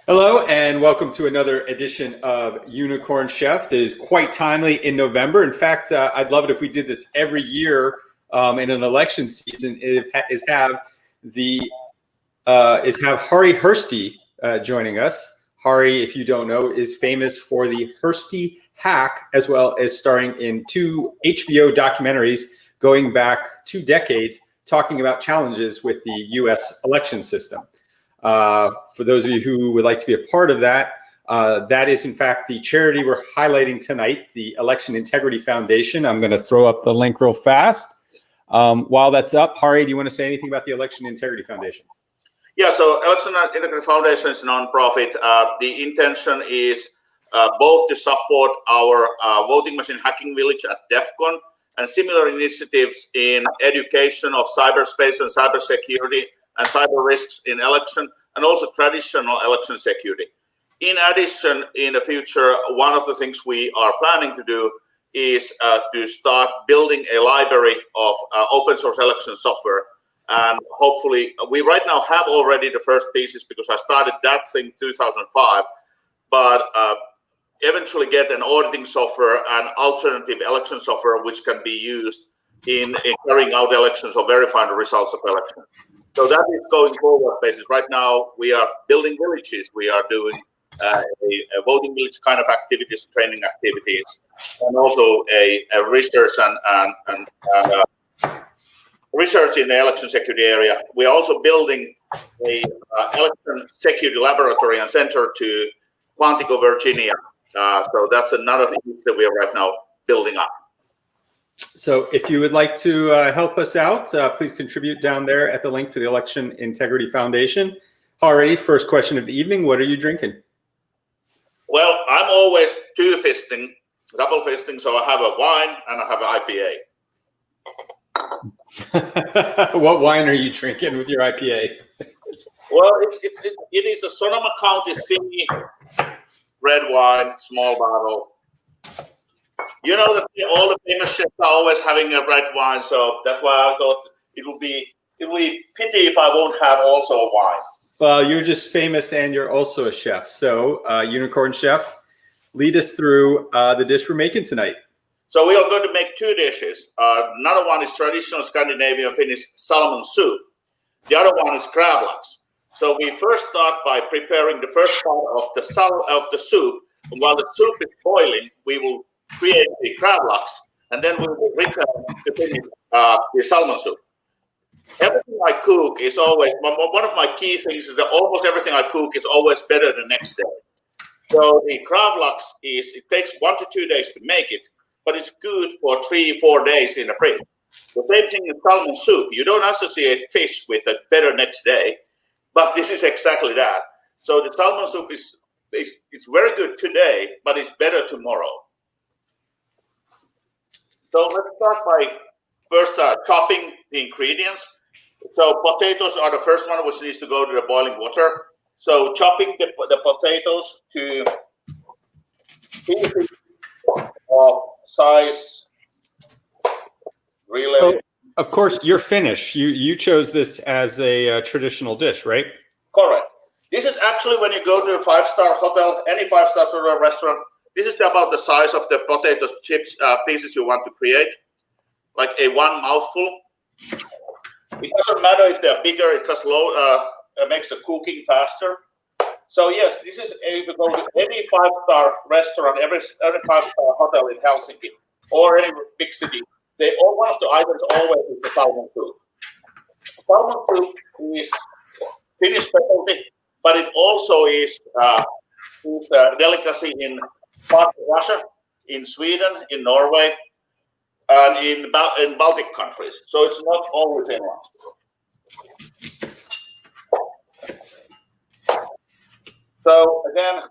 Hello and welcome to another edition of Unicorn Chef. It is quite timely in November. In fact, I'd love it if we did this every year in an election season. Is have Harri Hursti joining us. Harri, if you don't know, is famous for the Hursti hack, as well as starring in 2 HBO documentaries going back 2 decades, talking about challenges with the U.S. election system. For those of you who would like to be a part of that, that is in fact the charity we're highlighting tonight, the Election Integrity Foundation. I'm going to throw up the link real fast. While that's up, Harri, do you want to say anything about the Election Integrity Foundation? Yeah, so Election Integrity Foundation is a nonprofit. The intention is both to support our voting machine hacking village at DEF CON and similar initiatives in education of cyberspace and cybersecurity and cyber risks in election, and also traditional election security. In addition, in the future, one of the things we are planning to do is to start building a library of open source election software. And hopefully, we right now have already the first pieces because I started that thing in 2005, but eventually get an auditing software and alternative election software which can be used in carrying out elections or verifying the results of elections. So that is going forward basis. Right now, we are building villages. We are doing a voting village kind of activities, training activities, and also a research and research in the election security area. We are also building a election security laboratory and center to Quantico, Virginia. So that's another thing that we are right now building up. So if you would like to help us out, please contribute down there at the link for the Election Integrity Foundation. Harri, first question of the evening, what are you drinking? Well, I'm always double fisting, so I have a wine and I have an IPA. What wine are you drinking with your IPA? Well, it is a Sonoma County City red wine, small bottle. You know that all the famous chefs are always having a red wine, so that's why I thought it would be pity if I won't have also a wine. Well, you're just famous and you're also a chef. So, Unicorn Chef, lead us through the dish we're making tonight. So we are going to make 2 dishes. Another one is traditional Scandinavian Finnish salmon soup. The other one is Gravlax. So we first start by preparing the first part of the soup. And while the soup is boiling, we will create the Gravlax, and then we will return to finish the salmon soup. Everything I cook is always, one of my key things is that almost everything I cook is always better the next day. So the Gravlax it takes 1 to 2 days to make it, but it's good for 3-4 days in the fridge. The same thing in salmon soup. You don't associate fish with a better next day, but this is exactly that. So the salmon soup is very good today, but it's better tomorrow. So let's start by first chopping the ingredients. So potatoes are the first one which needs to go to the boiling water. So chopping the potatoes to pieces of size really. So, of course, you're Finnish. You chose this as a traditional dish, right? Correct. This is actually when you go to a 5-star hotel, any 5-star restaurant. This is about the size of the potato chips pieces you want to create, like a 1 mouthful. It doesn't matter if they're bigger; it just makes the cooking faster. So yes, this is if you go to any 5-star restaurant, every 5-star hotel in Helsinki or any big city, one of the items always is the salmon soup. Salmon soup is Finnish specialty, but it also is a delicacy in parts of Russia, in Sweden, in Norway, and in Baltic countries. So it's not only Finland. So again,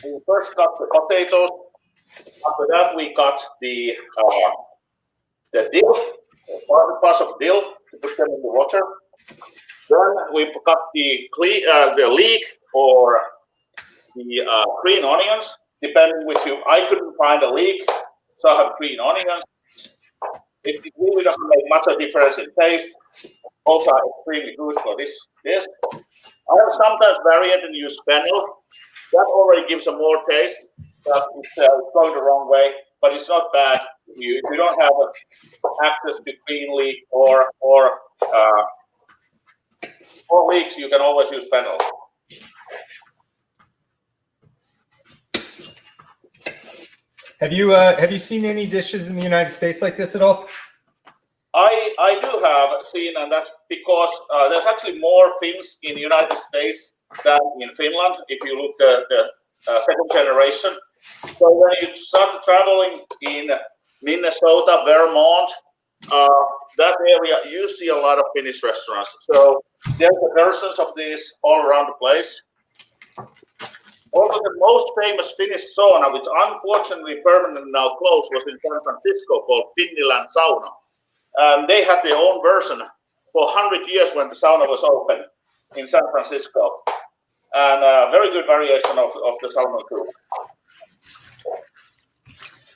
we first cut the potatoes. After that, we cut the dill, parts of dill to put them in the water. Then we cut the leek or the green onions, depending which I couldn't find a leek, so I have green onions. It really doesn't make much of a difference in taste. Both are extremely good for this. I have sometimes variant and use fennel. That already gives a more taste. But it's going the wrong way, but it's not bad. If you don't have access to green leek or leeks, you can always use fennel. Have you seen any dishes in the United States like this at all? I do have seen, and that's because there's actually more Finns in the United States than in Finland. If you look at the second generation. So when you start traveling in Minnesota, Vermont, that area, you see a lot of Finnish restaurants. So there's versions of these all around the place. Also, the most famous Finnish sauna, which unfortunately permanently now closed, was in San Francisco, called Finniland Sauna. And they had their own version for 100 years when the sauna was open in San Francisco. And a very good variation of the salmon too.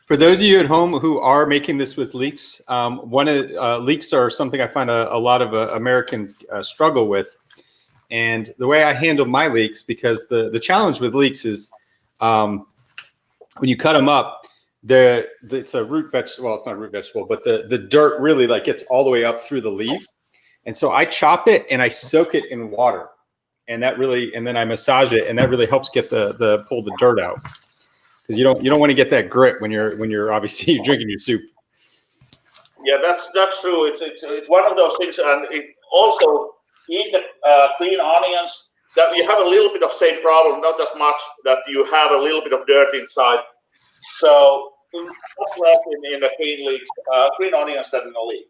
For those of you at home who are making this with leeks, leeks are something I find a lot of Americans struggle with. And the way I handle my leeks, because the challenge with leeks is when you cut them up, it's a root vegetable. Well, it's not a root vegetable, but the dirt really like gets all the way up through the leaves. And so I chop it and I soak it in water, and then I massage it, and that really helps get pull the dirt out. Because you don't want to get that grit when you're obviously drinking your soup. Yeah, that's true. It's one of those things, and it also eat the green onions. That you have a little bit of same problem, not as much that you have a little bit of dirt inside. So much less in the green onions than in the leek.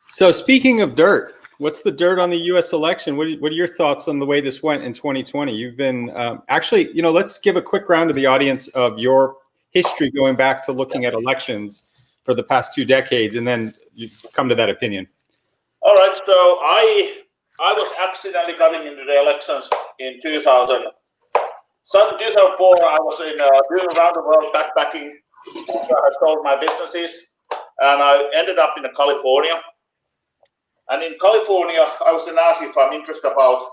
So speaking of dirt, what's the dirt on the U.S. election? What are your thoughts on the way this went in 2020? You've been actually, let's give a quick round to the audience of your history going back to looking at elections for the past 2 decades, and then you come to that opinion. All right. So I was accidentally coming into the elections in 2000. So in 2004, I was doing around the world backpacking. I sold my businesses, and I ended up in California. And in California, I was asked if I'm interested about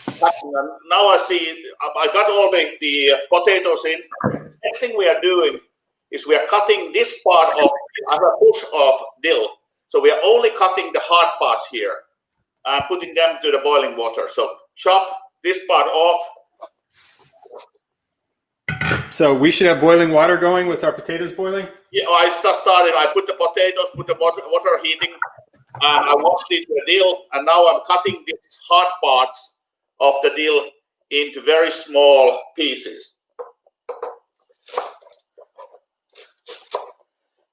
hacking. And now I see, I got all the potatoes in. Next thing we are doing is we are cutting this part off. I have a bush of dill. So we are only cutting the hard parts here and putting them to the boiling water. So chop this part off. So we should have boiling water going with our potatoes boiling? Yeah, I just started. I put the potatoes, put the water heating. And I washed it with dill, and now I'm cutting these hard parts of the dill into very small pieces.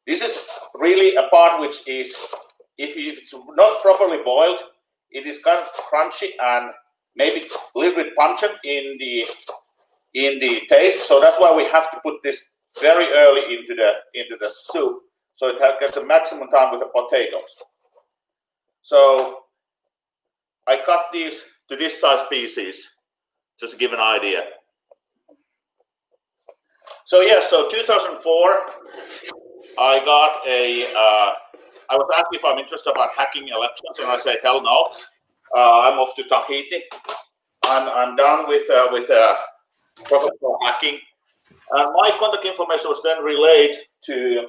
This is really a part which is, if it's not properly boiled, it is kind of crunchy and maybe a little bit pungent in the taste. So that's why we have to put this very early into the soup, so it gets the maximum time with the potatoes. So I cut these to this size pieces, just to give an idea. So yes, so 2004, I was asked if I'm interested about hacking elections, and I said, hell no. I'm off to Tahiti. I'm done with professional hacking. My contact information was then relayed to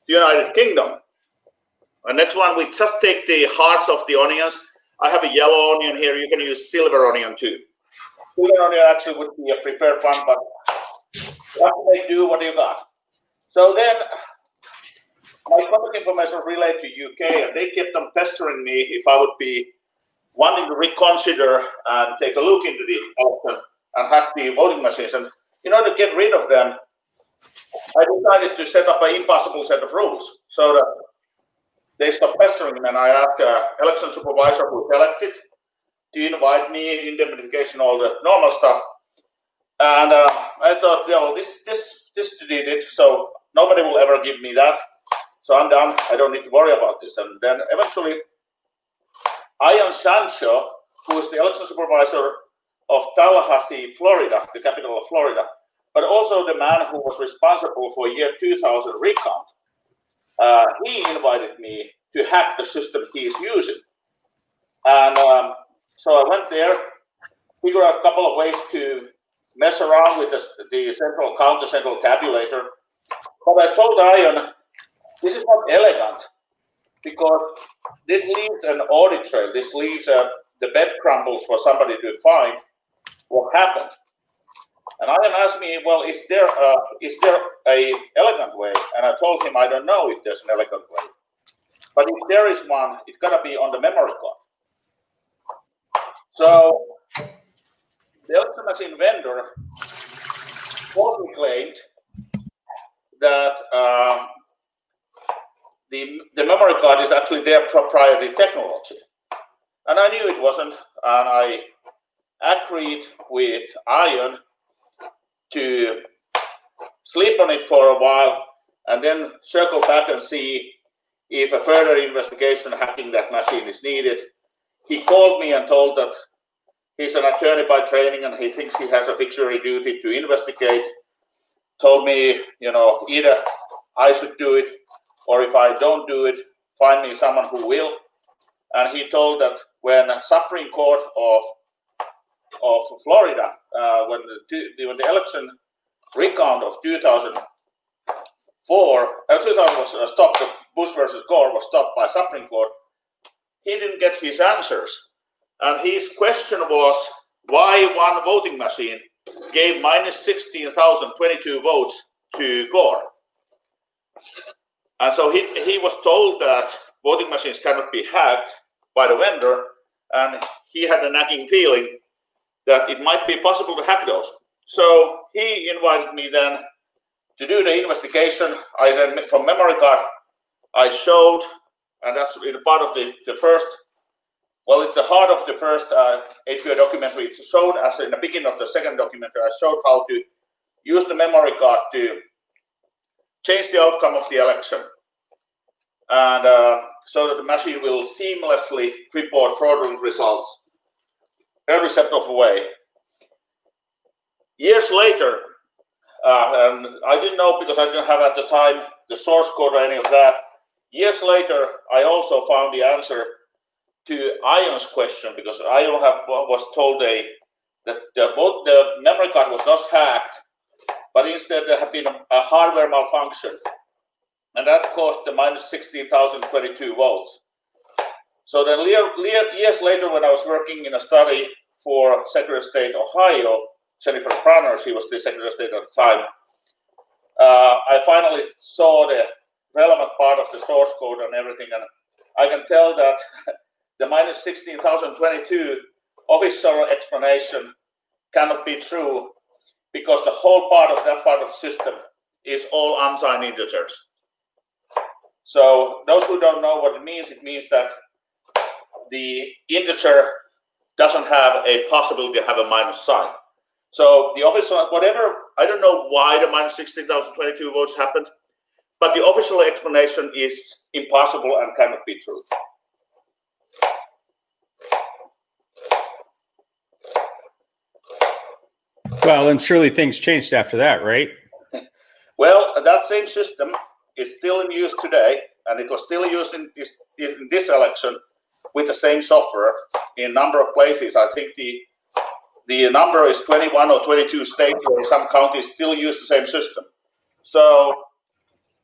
the United Kingdom. And next one, we just take the hearts of the onions. I have a yellow onion here. You can use silver onion too. Silver onion actually would be a preferred one, but what do they do? What do you got? So then my contact information was relayed to UK, and they kept on pestering me if I would be wanting to reconsider and take a look into the election and hack the voting machines. And in order to get rid of them, I decided to set up an impossible set of rules so that they stopped pestering me, and I asked election supervisor who elected to invite me, indemnification, all the normal stuff. And I thought, yeah, well, this did it, so nobody will ever give me that. So I'm done. I don't need to worry about this. And then eventually, Ian Sancho, who is the election supervisor of Tallahassee, Florida, the capital of Florida, but also the man who was responsible for year 2000 recount, he invited me to hack the system he is using. And so I went there, figured out a couple of ways to mess around with the central count, the central tabulator. But I told Ian, this is not elegant, because this leaves an audit trail. This leaves the bed crumbles for somebody to find what happened. And Ian asked me, well, is there a elegant way? And I told him, I don't know if there's an elegant way. But if there is one, it's got to be on the memory card. So the Elixir machine vendor falsely claimed that the memory card is actually their proprietary technology. And I knew it wasn't, and I agreed with Ian to sleep on it for a while and then circle back and see if a further investigation hacking that machine is needed. He called me and told that he's an attorney by training and he thinks he has a fiduciary duty to investigate. Told me, either I should do it, or if I don't do it, find me someone who will. And he told that when Supreme Court of Florida, when the election recount of 2000 was stopped, the Bush versus Gore was stopped by Supreme Court, he didn't get his answers. And his question was why one voting machine gave minus 16,022 votes to Gore. And so he was told that voting machines cannot be hacked by the vendor, and he had a nagging feeling that it might be possible to hack those. So he invited me then to do the investigation. I then, from memory card, I showed, and that's part of the first, well, it's a heart of the first HBO documentary. It's shown as in the beginning of the second documentary. I showed how to use the memory card to change the outcome of the election. And so that the machine will seamlessly report fraudulent results every step of the way. Years later, and I didn't know because I didn't have at the time the source code or any of that. Years later, I also found the answer to Ian's question, because Ian was told that both the memory card was not hacked, but instead there had been a hardware malfunction, and that caused the minus 16,022 votes. So then years later, when I was working in a study for Secretary of State Ohio, Jennifer Brunner, she was the Secretary of State at the time, I finally saw the relevant part of the source code and everything, and I can tell that the minus 16,022 official explanation cannot be true, because the whole part of that part of the system is all unsigned integers. So those who don't know what it means that the integer doesn't have a possibility to have a minus sign. So the official, whatever, I don't know why the minus 16,022 votes happened, but the official explanation is impossible and cannot be true. Well, and surely things changed after that, right? Well, that same system is still in use today, and it was still used in this election with the same software in a number of places. I think the number is 21 or 22 states where some counties still use the same system. So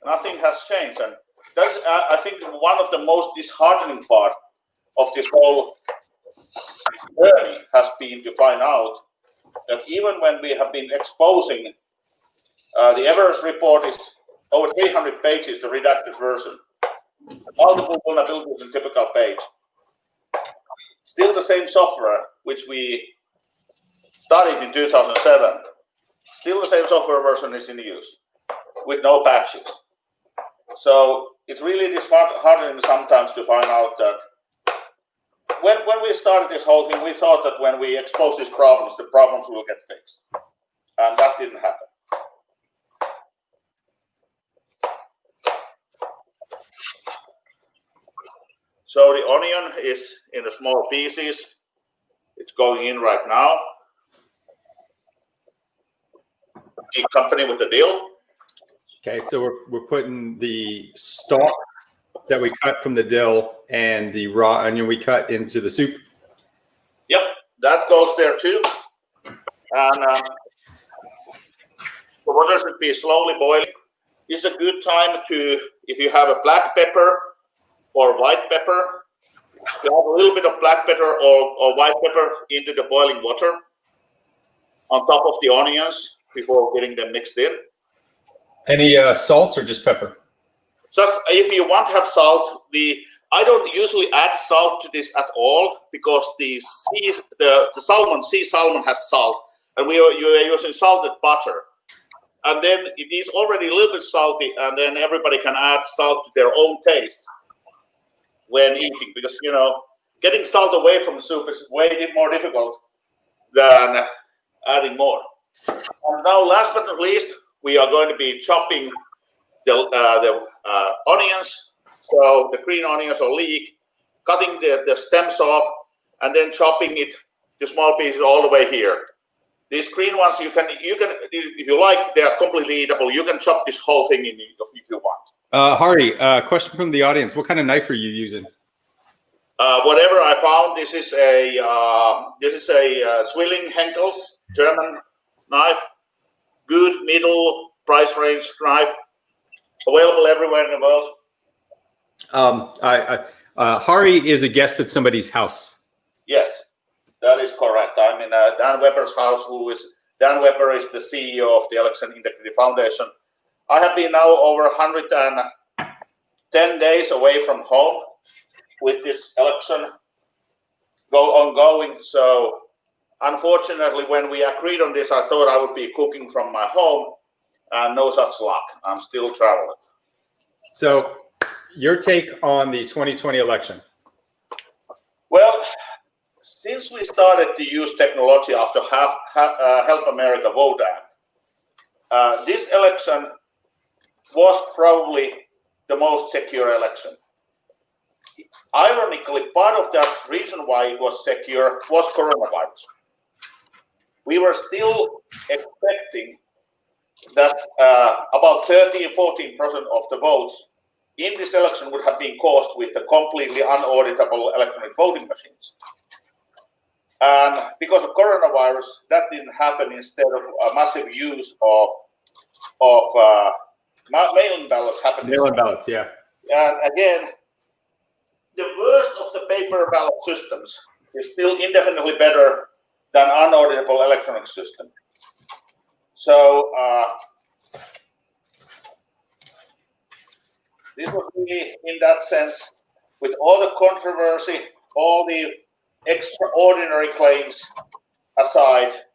nothing has changed, and that's I think one of the most disheartening part of this whole journey has been to find out that even when we have been exposing, the Everest report is over 300 pages, the redacted version, multiple vulnerabilities in typical page. Still the same software, which we started in 2007, still the same software version is in use with no patches. So it's really disheartening sometimes to find out that when we started this whole thing, we thought that when we expose these problems, the problems will get fixed. And that didn't happen. So the onion is in the small pieces. It's going in right now. The company with the dill. Okay, so we're putting the stalk that we cut from the dill and the raw onion we cut into the soup. Yep, that goes there too. And the water should be slowly boiling. It's a good time to, if you have a black pepper or white pepper, to have a little bit of black pepper or white pepper into the boiling water on top of the onions before getting them mixed in. Any salt or just pepper? Just if you want to have salt, I don't usually add salt to this at all because the salmon, sea salmon has salt, and you are using salted butter. And then it is already a little bit salty, and then everybody can add salt to their own taste when eating, because getting salt away from the soup is way more difficult than adding more. And now, last but not least, we are going to be chopping the onions, so the green onions or leek, cutting the stems off, and then chopping it to small pieces all the way here. These green ones, you can, if you like, they are completely eatable. You can chop this whole thing in if you want. Harri, question from the audience: what kind of knife are you using? Whatever I found. This is a Zwilling Henkel's German knife. Good middle price range knife, available everywhere in the world. Harri is a guest at somebody's house. Yes, that is correct. I'm in Dan Weber's house. Dan Weber is the CEO of the Election Integrity Foundation. I have been now over 110 days away from home with this election ongoing. So unfortunately, when we agreed on this, I thought I would be cooking from my home, and no such luck. I'm still traveling. So your take on the 2020 election? Well, since we started to use technology after Help America Vote Act, this election was probably the most secure election. Ironically, part of that reason why it was secure was coronavirus. We were still expecting that about 13-14% of the votes in this election would have been caused with the completely unauditable electronic voting machines. And because of coronavirus, that didn't happen. Instead of a massive use of mail-in ballots happened. Mail-in ballots, yeah. And again, the worst of the paper ballot systems is still indefinitely better than unauditable electronic system. So this was really, in that sense, with all the controversy, all the extraordinary claims aside,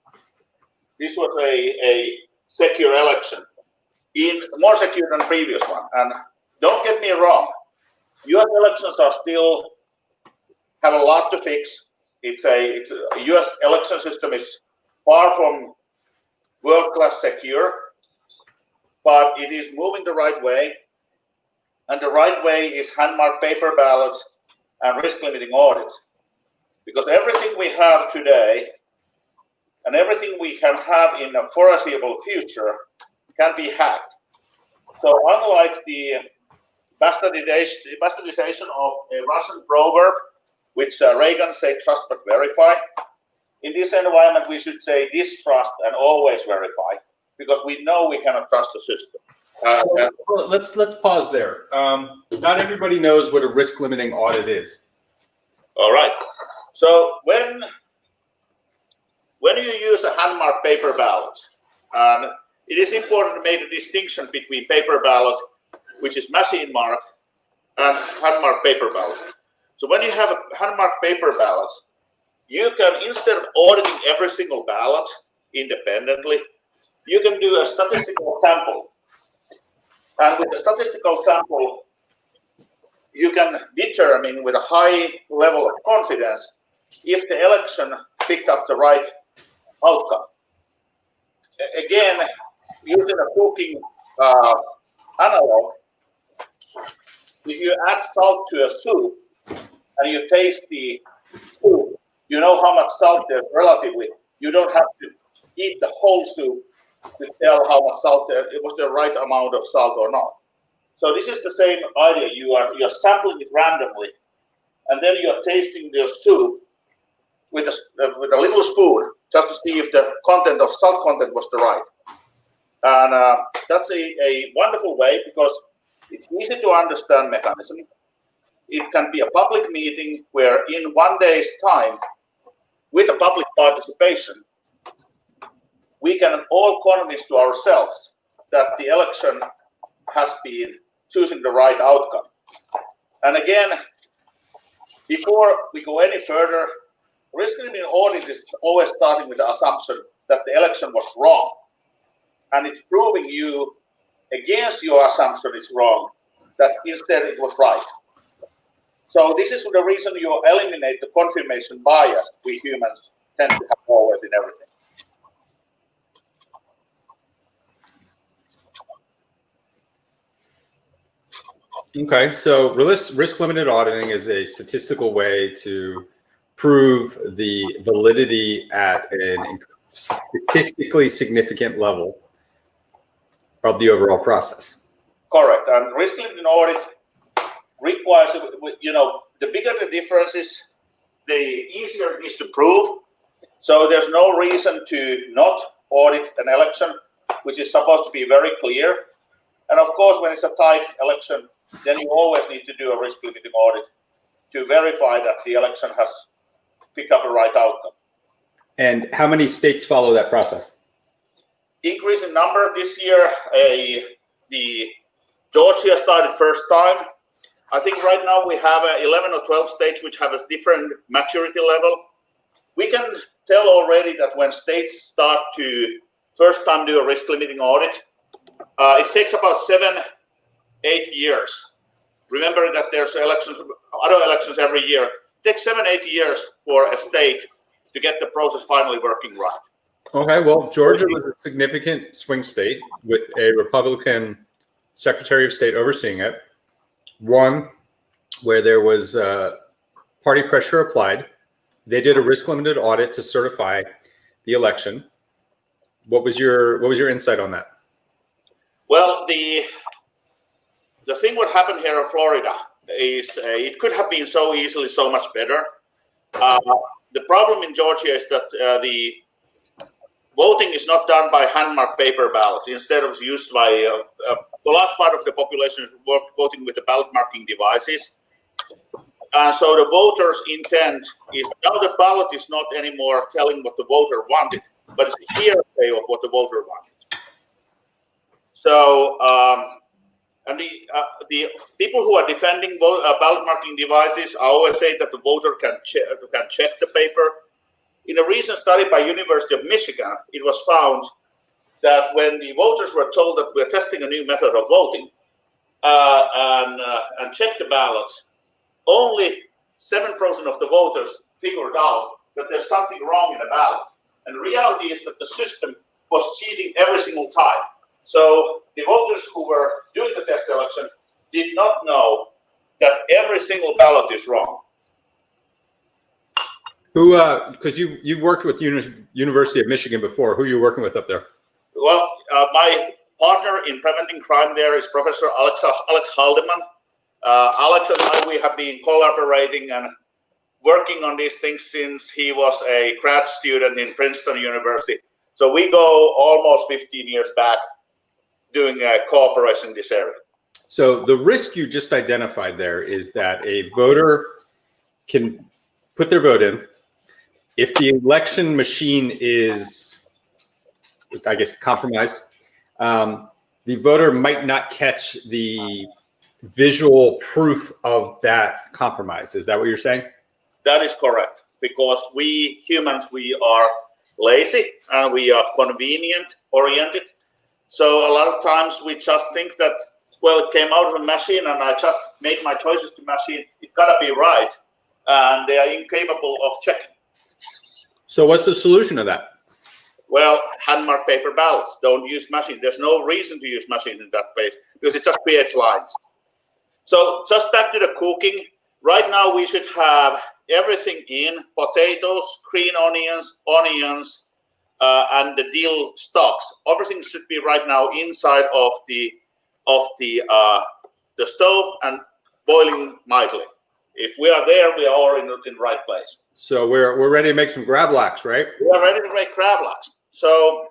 this was a secure election, more secure than the previous one. And don't get me wrong, U.S. elections are still have a lot to fix. It's a U.S. election system is far from world-class secure, but it is moving the right way. And the right way is hand-marked paper ballots and risk-limiting audits. Because everything we have today and everything we can have in a foreseeable future can be hacked. So unlike the bastardization of a Russian proverb, which Reagan said, trust but verify, in this environment we should say distrust and always verify, because we know we cannot trust the system. Let's pause there. Not everybody knows what a risk-limiting audit is. All right. So when you use a hand-marked paper ballot, it is important to make a distinction between paper ballot, which is machine-marked, and hand-marked paper ballot. So when you have a hand-marked paper ballot, you can, instead of auditing every single ballot independently, you can do a statistical sample. And with the statistical sample, you can determine with a high level of confidence if the election picked up the right outcome. Again, using a cooking analog, if you add salt to a soup and you taste the soup, you know how much salt there's relatively. You don't have to eat the whole soup to tell how much salt it was the right amount of salt or not. So this is the same idea. You're sampling it randomly, and then you're tasting the soup with a little spoon just to see if the content of salt content was the right. And that's a wonderful way because it's easy to understand mechanism. It can be a public meeting where in 1 day's time, with a public participation, we can all convince to ourselves that the election has been choosing the right outcome. And again, before we go any further, risk limiting audit is always starting with the assumption that the election was wrong. And it's proving you against your assumption is wrong, that instead it was right. So this is the reason you eliminate the confirmation bias we humans tend to have always in everything. Okay, so risk-limited auditing is a statistical way to prove the validity at a statistically significant level of the overall process. Correct, and risk-limited audit requires, the bigger the difference is, the easier it is to prove. So there's no reason to not audit an election, which is supposed to be very clear. And of course, when it's a tight election, then you always need to do a risk limiting audit to verify that the election has picked up a right outcome. And how many states follow that process? Increase in number this year. The Georgia started first time. I think right now we have 11 or 12 states which have a different maturity level. We can tell already that when states start to first time do a risk limiting audit, it takes about 7-8 years. Remember that there's other elections every year. It takes 7-8 years for a state to get the process finally working right. Okay, well, Georgia was a significant swing state with a Republican Secretary of State overseeing it. One where there was party pressure applied. They did a risk-limited audit to certify the election. What was your insight on that? Well, the thing what happened here in Florida is it could have been so easily so much better. The problem in Georgia is that the voting is not done by hand-marked paper ballots. Instead of used by a large part of the population is voting with the ballot marking devices. So the voters' intent is now the ballot is not anymore telling what the voter wanted, but it's a hearsay of what the voter wanted. So, and the people who are defending ballot marking devices always say that the voter can check the paper. In a recent study by University of Michigan, it was found that when the voters were told that we're testing a new method of voting and check the ballots, only 7% of the voters figured out that there's something wrong in the ballot. And the reality is that the system was cheating every single time. So the voters who were doing the test election did not know that every single ballot is wrong. Who, because you've worked with University of Michigan before. Who are you working with up there? Well, my partner in preventing crime there is Professor Alex Haldeman. Alex and I, we have been collaborating and working on these things since he was a grad student in Princeton University. So we go almost 15 years back doing cooperation in this area. So the risk you just identified there is that a voter can put their vote in. If the election machine is, I guess, compromised, the voter might not catch the visual proof of that compromise. Is that what you're saying? That is correct, because we humans, we are lazy and we are convenient oriented. So a lot of times we just think that, well, it came out of a machine and I just made my choices to machine. It gotta be right. And they are incapable of checking. So what's the solution to that? Well, hand-marked paper ballots. Don't use machine. There's no reason to use machine in that case because it just creates lines. So just back to the cooking. Right now we should have everything in: potatoes, green onions, and the dill stalks. Everything should be right now inside of the stove and boiling mildly. If we are there, we are in the right place. So we're ready to make some Gravlax, right? We are ready to make Gravlax. So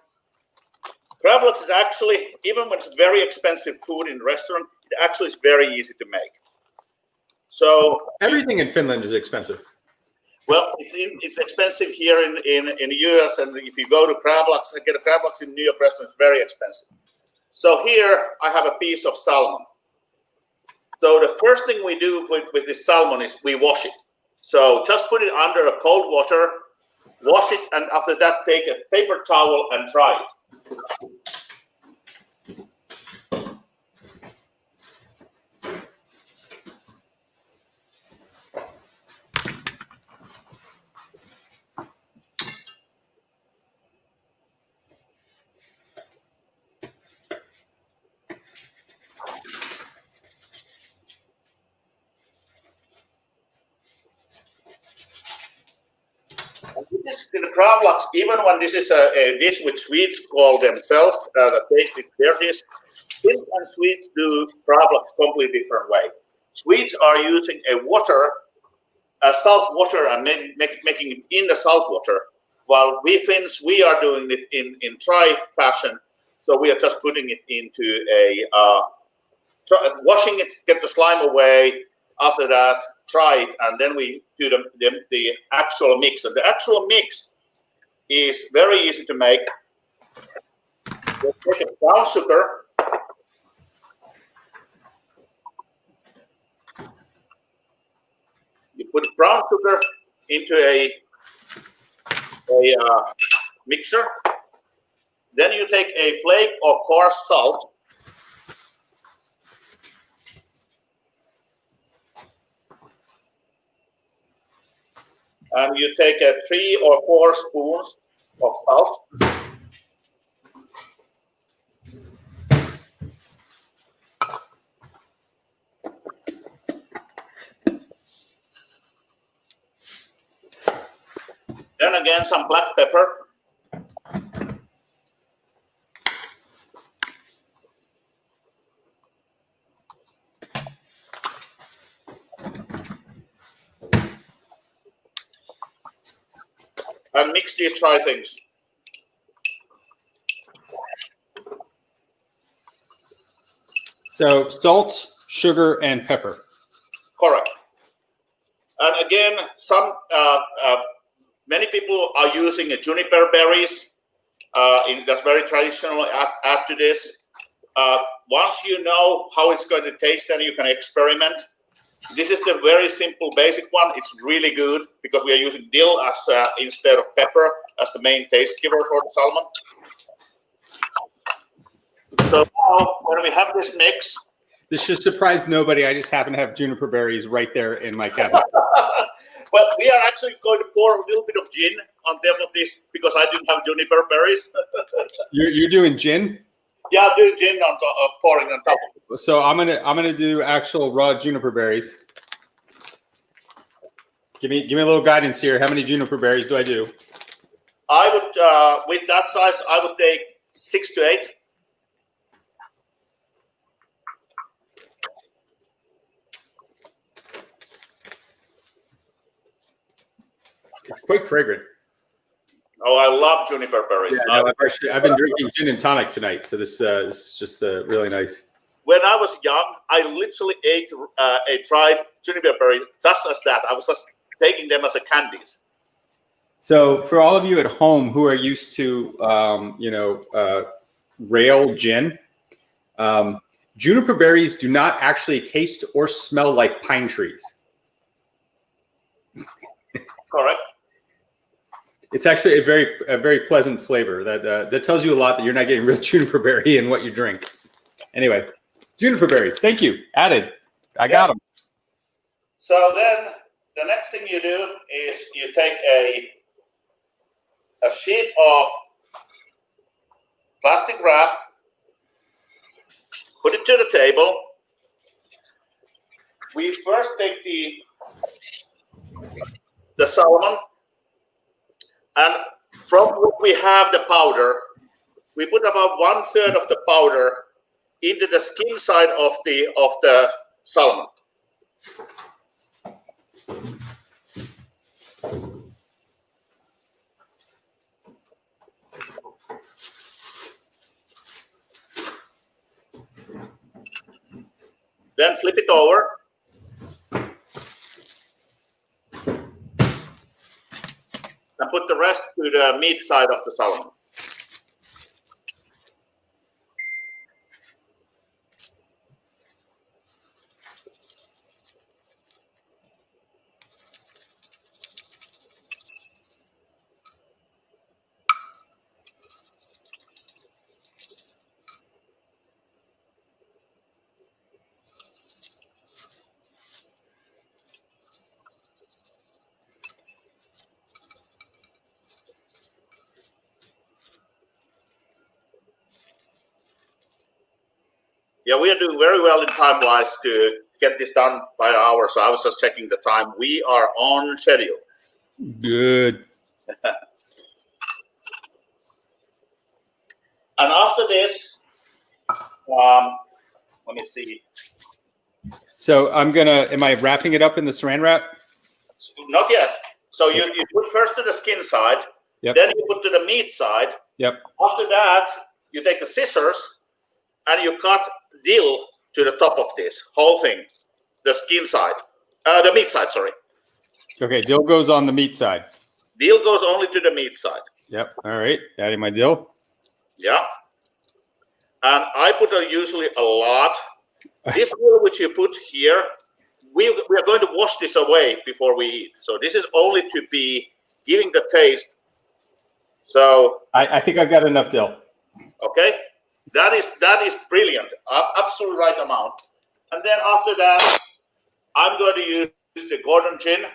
Gravlax is actually, even when it's very expensive food in the restaurant, it actually is very easy to make. So everything in Finland is expensive. Well, it's expensive here in the US, and if you go to Gravlax and get a Gravlax in New York restaurant, it's very expensive. So here I have a piece of salmon. So the first thing we do with this salmon is we wash it. So just put it under a cold water, wash it, and after that take a paper towel and dry it. In the Gravlax, even when this is a dish which Swedes call themselves, it's their dish, Finns and Swedes do Gravlax completely different way. Swedes are using salt water, and making it in the salt water, while we Finns, we are doing it in dry fashion. So we are just putting it into washing it, get the slime away. After that, try it, and then we do the actual mix. And the actual mix is very easy to make. You take a brown sugar, you put brown sugar into a mixer. Then you take a flake of coarse salt. And you take 3 or 4 spoons of salt. Then again, some black pepper. And mix these dry things. So salt, sugar, and pepper. Correct. And again, many people are using juniper berries. That's very traditional. Add to this. Once you know how it's going to taste, then you can experiment. This is the very simple, basic one. It's really good because we are using dill as instead of pepper as the main taste giver for the salmon. So now, when we have this mix, this should surprise nobody. I just happen to have juniper berries right there in my cabinet. Well, we are actually going to pour a little bit of gin on top of this because I didn't have juniper berries. You're doing gin? Yeah, I'm doing gin on pouring on top of it. So I'm gonna do actual raw juniper berries. Give me a little guidance here. How many juniper berries do I do? I would with that size, I would take 6 to 8. It's quite fragrant. Oh, I love juniper berries. Yeah, no, I've been drinking gin and tonic tonight, so this is just really nice. When I was young, I literally ate a dried juniper berry just as that. I was just taking them as a candies. So for all of you at home who are used to, rail gin, juniper berries do not actually taste or smell like pine trees. Correct. It's actually a very pleasant flavor. That tells you a lot that you're not getting real juniper berry in what you drink. Anyway, juniper berries. Thank you. Added. I got them. So then the next thing you do is you take a sheet of plastic wrap, put it to the table. We first take the salmon, and from what we have the powder, we put about 1/3 of the powder into the skin side of the salmon. Then flip it over. And put the rest to the meat side of the salmon. Yeah, we are doing very well in time-wise to get this done by an hour. So I was just checking the time. We are on schedule. Good. And after this, let me see. So am I wrapping it up in the saran wrap? Not yet. So you put first to the skin side, Yep. then you put to the meat side. Yep. After that, you take the scissors and you cut dill to the top of this whole thing, the skin side, the meat side, sorry. Okay, dill goes on the meat side. Dill goes only to the meat side. Yep. All right, adding my dill. Yeah. And I put usually a lot. This dill which you put here, we are going to wash this away before we eat. So this is only to be giving the taste. So I think I've got enough dill. okay, that is brilliant. Absolute right amount. And then after that, I'm going to use the Gordon gin.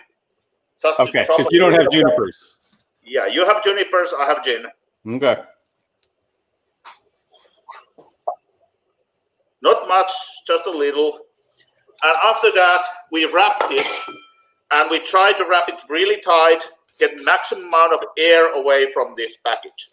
Okay, because you don't have junipers. Yeah, you have junipers. I have gin. Okay. Not much, just a little. And after that, we wrap this, and we try to wrap it really tight, get maximum amount of air away from this package.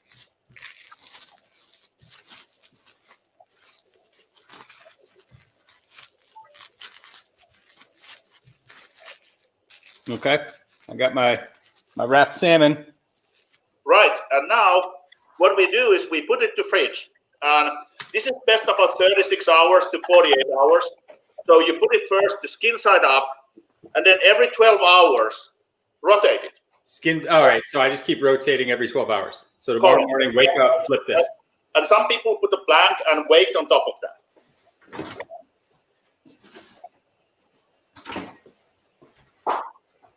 Okay, I got my wrapped salmon. Right, and now what we do is we put it to fridge. And this is best about 36 hours to 48 hours. So you put it first, the skin side up, and then every 12 hours, rotate it. Skin. All right, so I just keep rotating every 12 hours. So tomorrow morning, wake up, flip this. And some people put a blank and wait on top of that.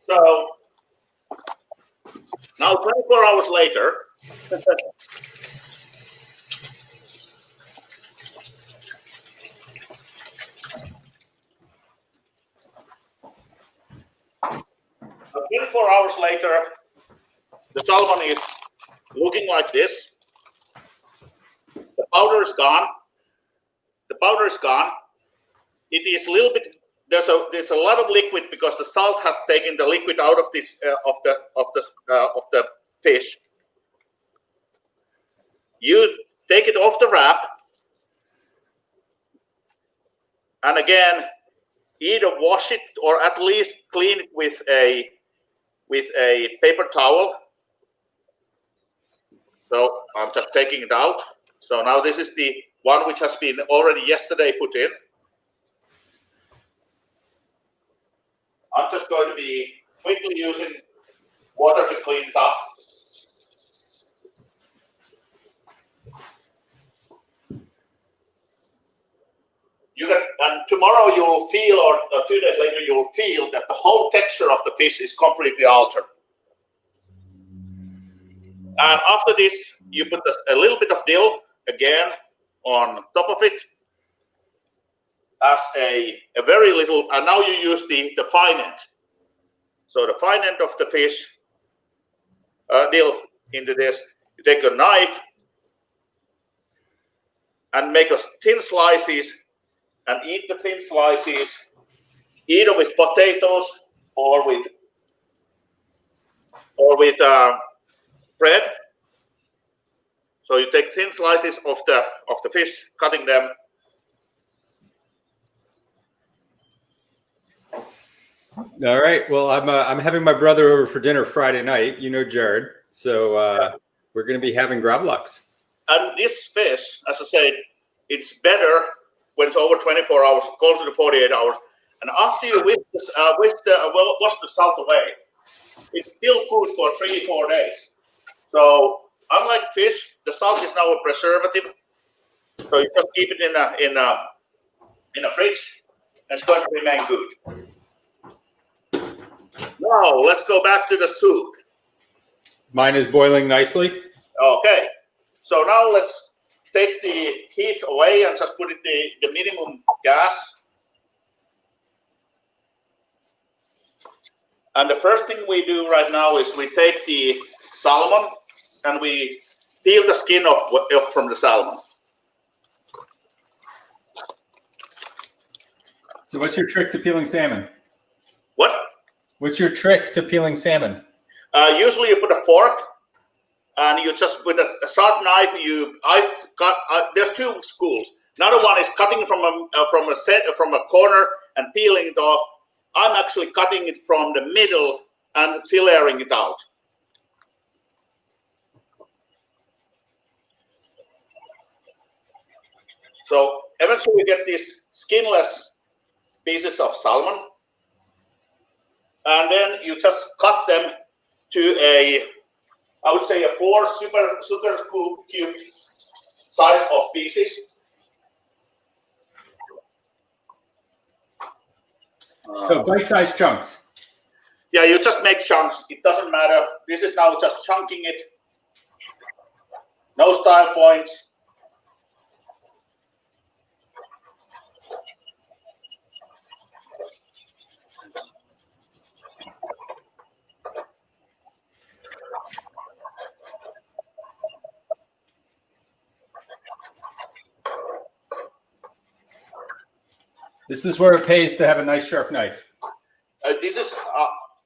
So now 24 hours later, the salmon is looking like this. The powder is gone. The powder is gone. It is a little bit. There's a lot of liquid because the salt has taken the liquid out of this of the fish. You take it off the wrap, and again, either wash it or at least clean it with a paper towel. So I'm just taking it out. So now this is the one which has been already yesterday put in. I'm just going to be quickly using water to clean it up. And tomorrow you will feel, or 2 days later, you will feel that the whole texture of the fish is completely altered. And after this, you put a little bit of dill again on top of it as a very little, and now you use the fine end. So the fine end of the fish, dill into this. You take a knife and make a thin slices and eat the thin slices either with potatoes or with bread. So you take thin slices of the fish, cutting them. All right. Well, I'm having my brother over for dinner Friday night. You know Jared, so we're going to be having Gravlax. And this fish, as I said, it's better when it's over 24 hours, closer to 48 hours. And after you wash the salt away, it's still good for 3-4 days. So unlike fish, the salt is now a preservative. So you just keep it in a fridge, and it's going to remain good. Now let's go back to the soup. Mine is boiling nicely. Okay. So now let's take the heat away and just put it the minimum gas. And the first thing we do right now is we take the salmon and we peel the skin off from the salmon. So what's your trick to peeling salmon? What? What's your trick to peeling salmon? Usually you put a fork and you just, with a sharp knife, there's two schools. Another one is cutting from a corner and peeling it off. I'm actually cutting it from the middle and filleting it out. So eventually we get these skinless pieces of salmon. And then you just cut them to I would say a 4 sugar cube size of pieces. So bite-sized chunks. Yeah, you just make chunks. It doesn't matter. This is now just chunking it. No style points. This is where it pays to have a nice sharp knife. This is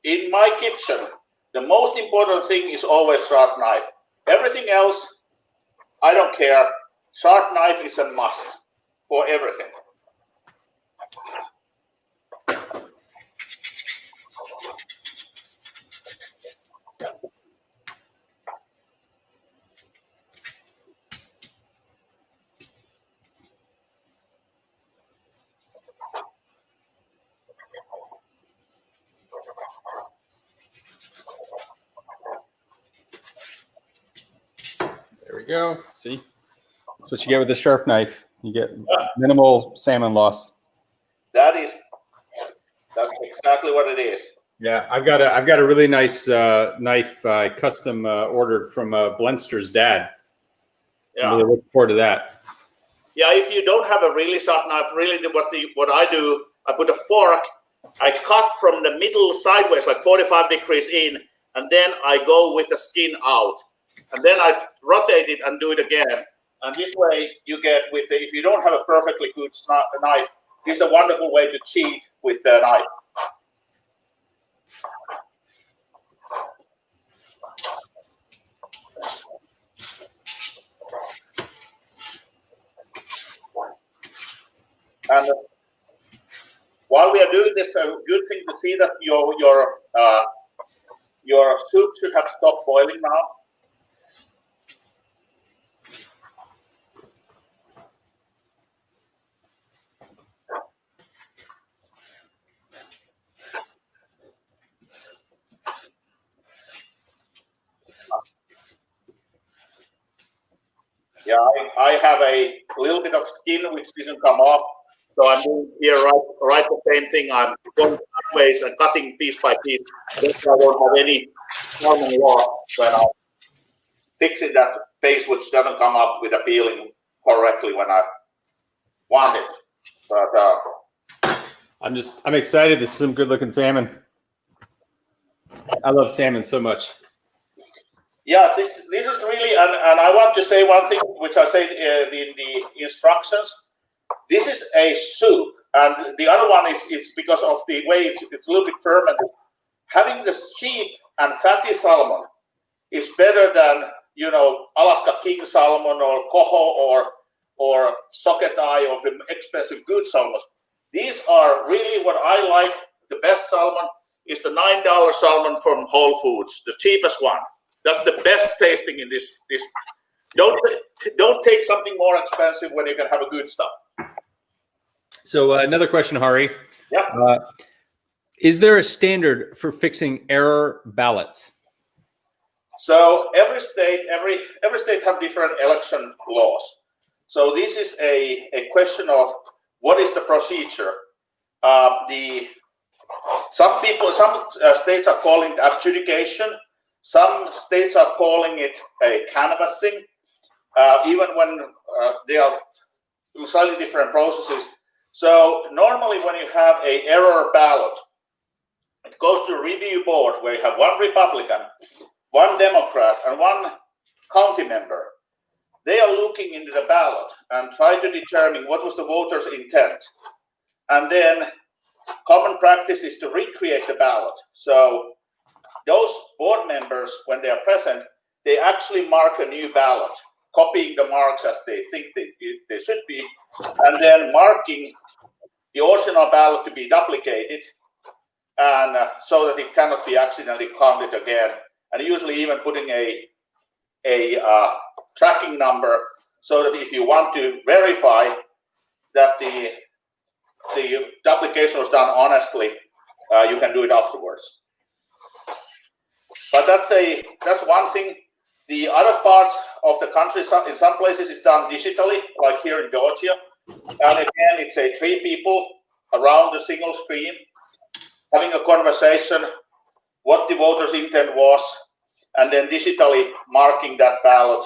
in my kitchen. The most important thing is always sharp knife. Everything else, I don't care. Sharp knife is a must for everything. There we go. See, that's what you get with a sharp knife. You get minimal salmon loss. That's exactly what it is. Yeah, I've got a really nice knife I custom ordered from Blenster's dad. So I'm really looking forward to that. Yeah, if you don't have a really sharp knife, really what I do, I put a fork, I cut from the middle sideways, like 45 degrees in, and then I go with the skin out. And then I rotate it and do it again. And this way you get if you don't have a perfectly good knife, this is a wonderful way to cheat with the knife. And while we are doing this, a good thing to see that your soup should have stopped boiling now. Yeah, I have a little bit of skin which didn't come off, so I'm doing here right the same thing. I'm going sideways and cutting piece by piece. Then I won't have any salmon loss when I'm fixing that piece which doesn't come up with a peeling correctly when I want it. But I'm excited. This is some good looking salmon. I love salmon so much. Yes, this is really, and I want to say one thing which I said in the instructions. This is a soup, and the other one is because of the way it's a little bit fermented. Having the cheap and fatty salmon is better than, Alaska king salmon or coho or socket eye or the expensive good salmons. These are really what I like. The best salmon is the $9 salmon from Whole Foods, the cheapest one. That's the best tasting in this. Don't take something more expensive when you can have a good stuff. So another question, Harri. Yeah. Is there a standard for fixing error ballots? So every state have different election laws. So this is a question of what is the procedure. Some states are calling it adjudication. Some states are calling it a canvassing. Even when they are slightly different processes. So normally when you have an error ballot, it goes to a review board where you have one Republican, one Democrat, and one county member. They are looking into the ballot and try to determine what was the voters' intent. And then common practice is to recreate the ballot. So those board members, when they are present, they actually mark a new ballot, copying the marks as they think they should be, and then marking the original ballot to be duplicated, and so that it cannot be accidentally counted again. And usually even putting a tracking number so that if you want to verify that the duplication was done honestly, you can do it afterwards. But that's one thing. The other parts of the country, in some places, it's done digitally, like here in Georgia. And again, it's 3 people around the single screen having a conversation, what the voter's intent was, and then digitally marking that ballot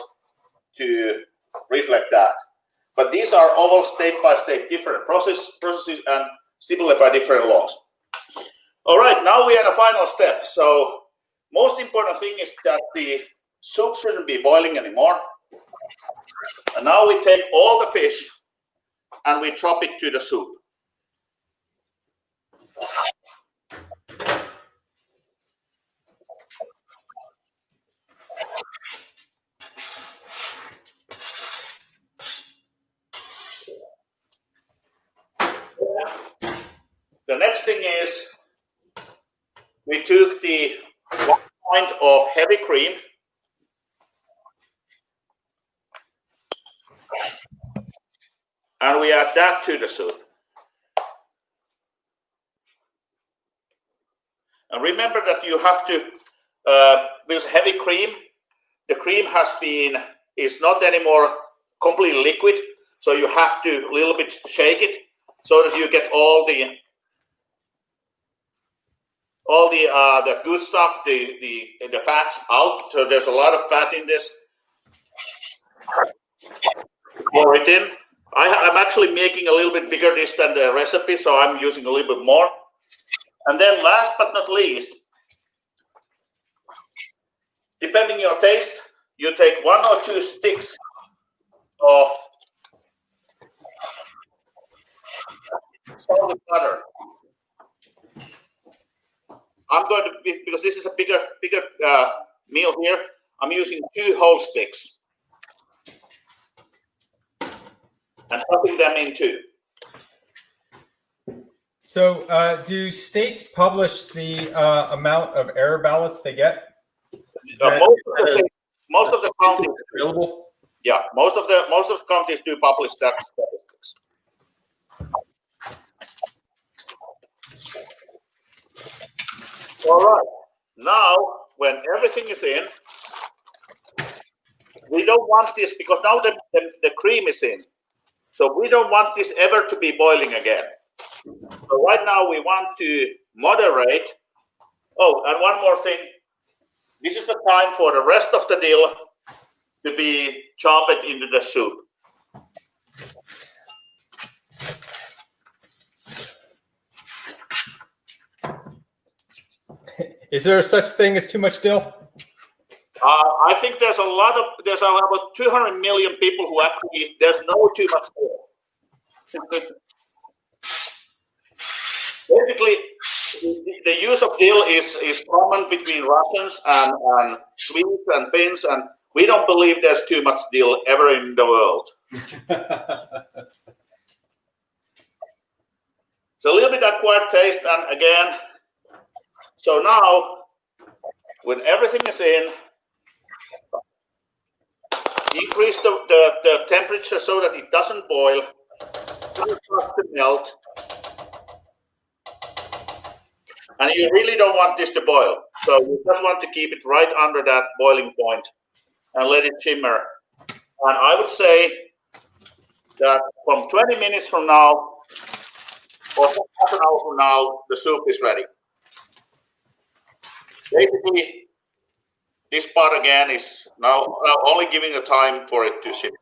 to reflect that. But these are all state by state different processes and stipulated by different laws. All right, now we are in the final step. So most important thing is that the soup shouldn't be boiling anymore. And now we take all the fish and we drop it to the soup. The next thing is we took the 1 pint of heavy cream and we add that to the soup. And remember that you have to, with heavy cream, the cream is not anymore completely liquid, so you have to a little bit shake it so that you get all the good stuff, the fat out. So there's a lot of fat in this. Pour it in. I'm actually making a little bit bigger dish than the recipe, so I'm using a little bit more. And then last but not least, depending on your taste, you take 1 or 2 sticks of salted butter. I'm going to, because this is a bigger meal here, I'm using 2 whole sticks and chopping them in 2. So do states publish the amount of error ballots they get? Most of the counties available. Yeah, most of the counties do publish that statistics. All right. Now, when everything is in, we don't want this because now the cream is in. So we don't want this ever to be boiling again. So right now we want to moderate. Oh, and one more thing. This is the time for the rest of the dill to be chopped into the soup. Is there such thing as too much dill? I think there's about 200 million people who actually, there's no too much dill. Basically, the use of dill is common between Russians and Swedes and Finns, and we don't believe there's too much dill ever in the world. It's a little bit acquired taste, and again, so now when everything is in, increase the temperature so that it doesn't boil, it starts to melt, and you really don't want this to boil. So you just want to keep it right under that boiling point and let it simmer. And I would say that from 20 minutes from now, or half an hour from now, the soup is ready. Basically, this part again is now only giving the time for it to simmer.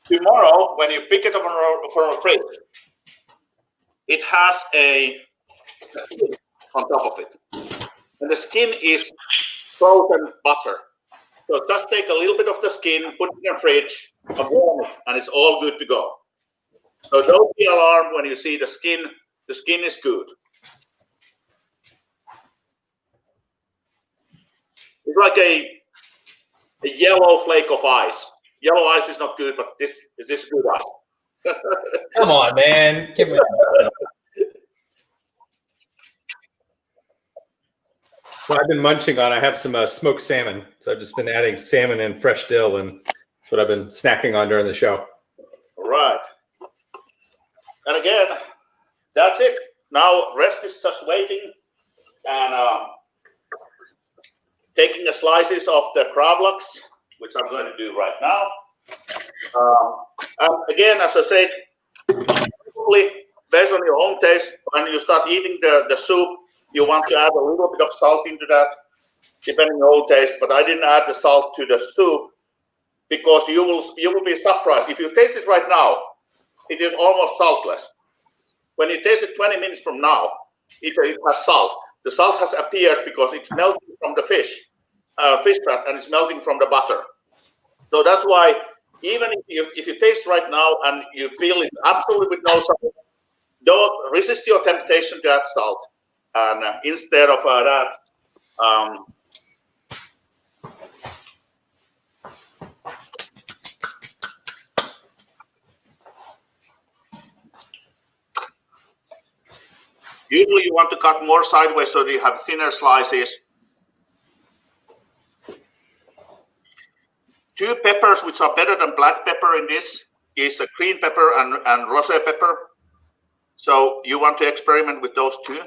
Tomorrow, when you pick it up from the fridge, it has a skin on top of it. And the skin is frozen butter. So just take a little bit of the skin, put it in the fridge, and warm it, and it's all good to go. So don't be alarmed when you see the skin. The skin is good. It's like a yellow flake of ice. Yellow ice is not good, but this is good ice. Come on, man. Give me what I've been munching on, I have some smoked salmon. So I've just been adding salmon and fresh dill, and that's what I've been snacking on during the show. All right. And again, that's it. Now, rest is just waiting and taking the slices of the Gravlax, which I'm going to do right now. And again, as I said, probably based on your own taste, when you start eating the soup, you want to add a little bit of salt into that, depending on your own taste. But I didn't add the salt to the soup because you will be surprised. If you taste it right now, it is almost saltless. When you taste it 20 minutes from now, it has salt. The salt has appeared because it's melting from the fish fat, and it's melting from the butter. So that's why even if you taste right now and you feel it absolutely with no salt, don't resist your temptation to add salt. And instead of that, usually you want to cut more sideways so that you have thinner slices. 2 peppers which are better than black pepper in this is a green pepper and rosé pepper. So you want to experiment with those 2.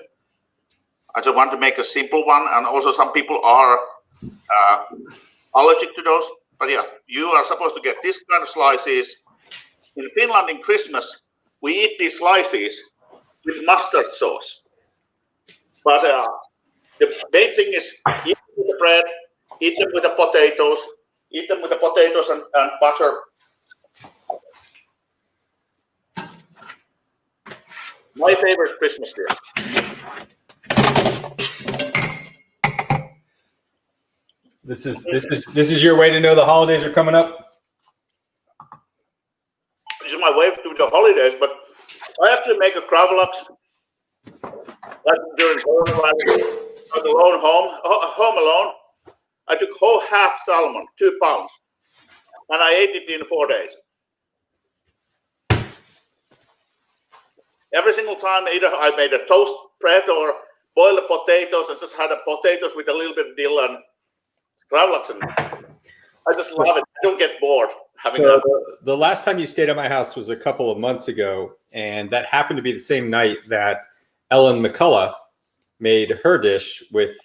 I just want to make a simple one, and also some people are allergic to those. But yeah, you are supposed to get this kind of slices. In Finland, in Christmas, we eat these slices with mustard sauce. But the main thing is eat them with the bread, eat them with the potatoes, eat them with the potatoes and butter. My favorite Christmas dish. This is your way to know the holidays are coming up? This is my way to the holidays, but I actually make a Gravlax during coronavirus. I was home alone. I took whole half salmon, 2 pounds, and I ate it in 4 days. Every single time, either I made a toast bread or boiled the potatoes and just had the potatoes with a little bit of dill and Gravlax in it. I just love it. I don't get bored having that. The last time you stayed at my house was a couple of months ago, and that happened to be the same night that Ellen McCullough made her dish with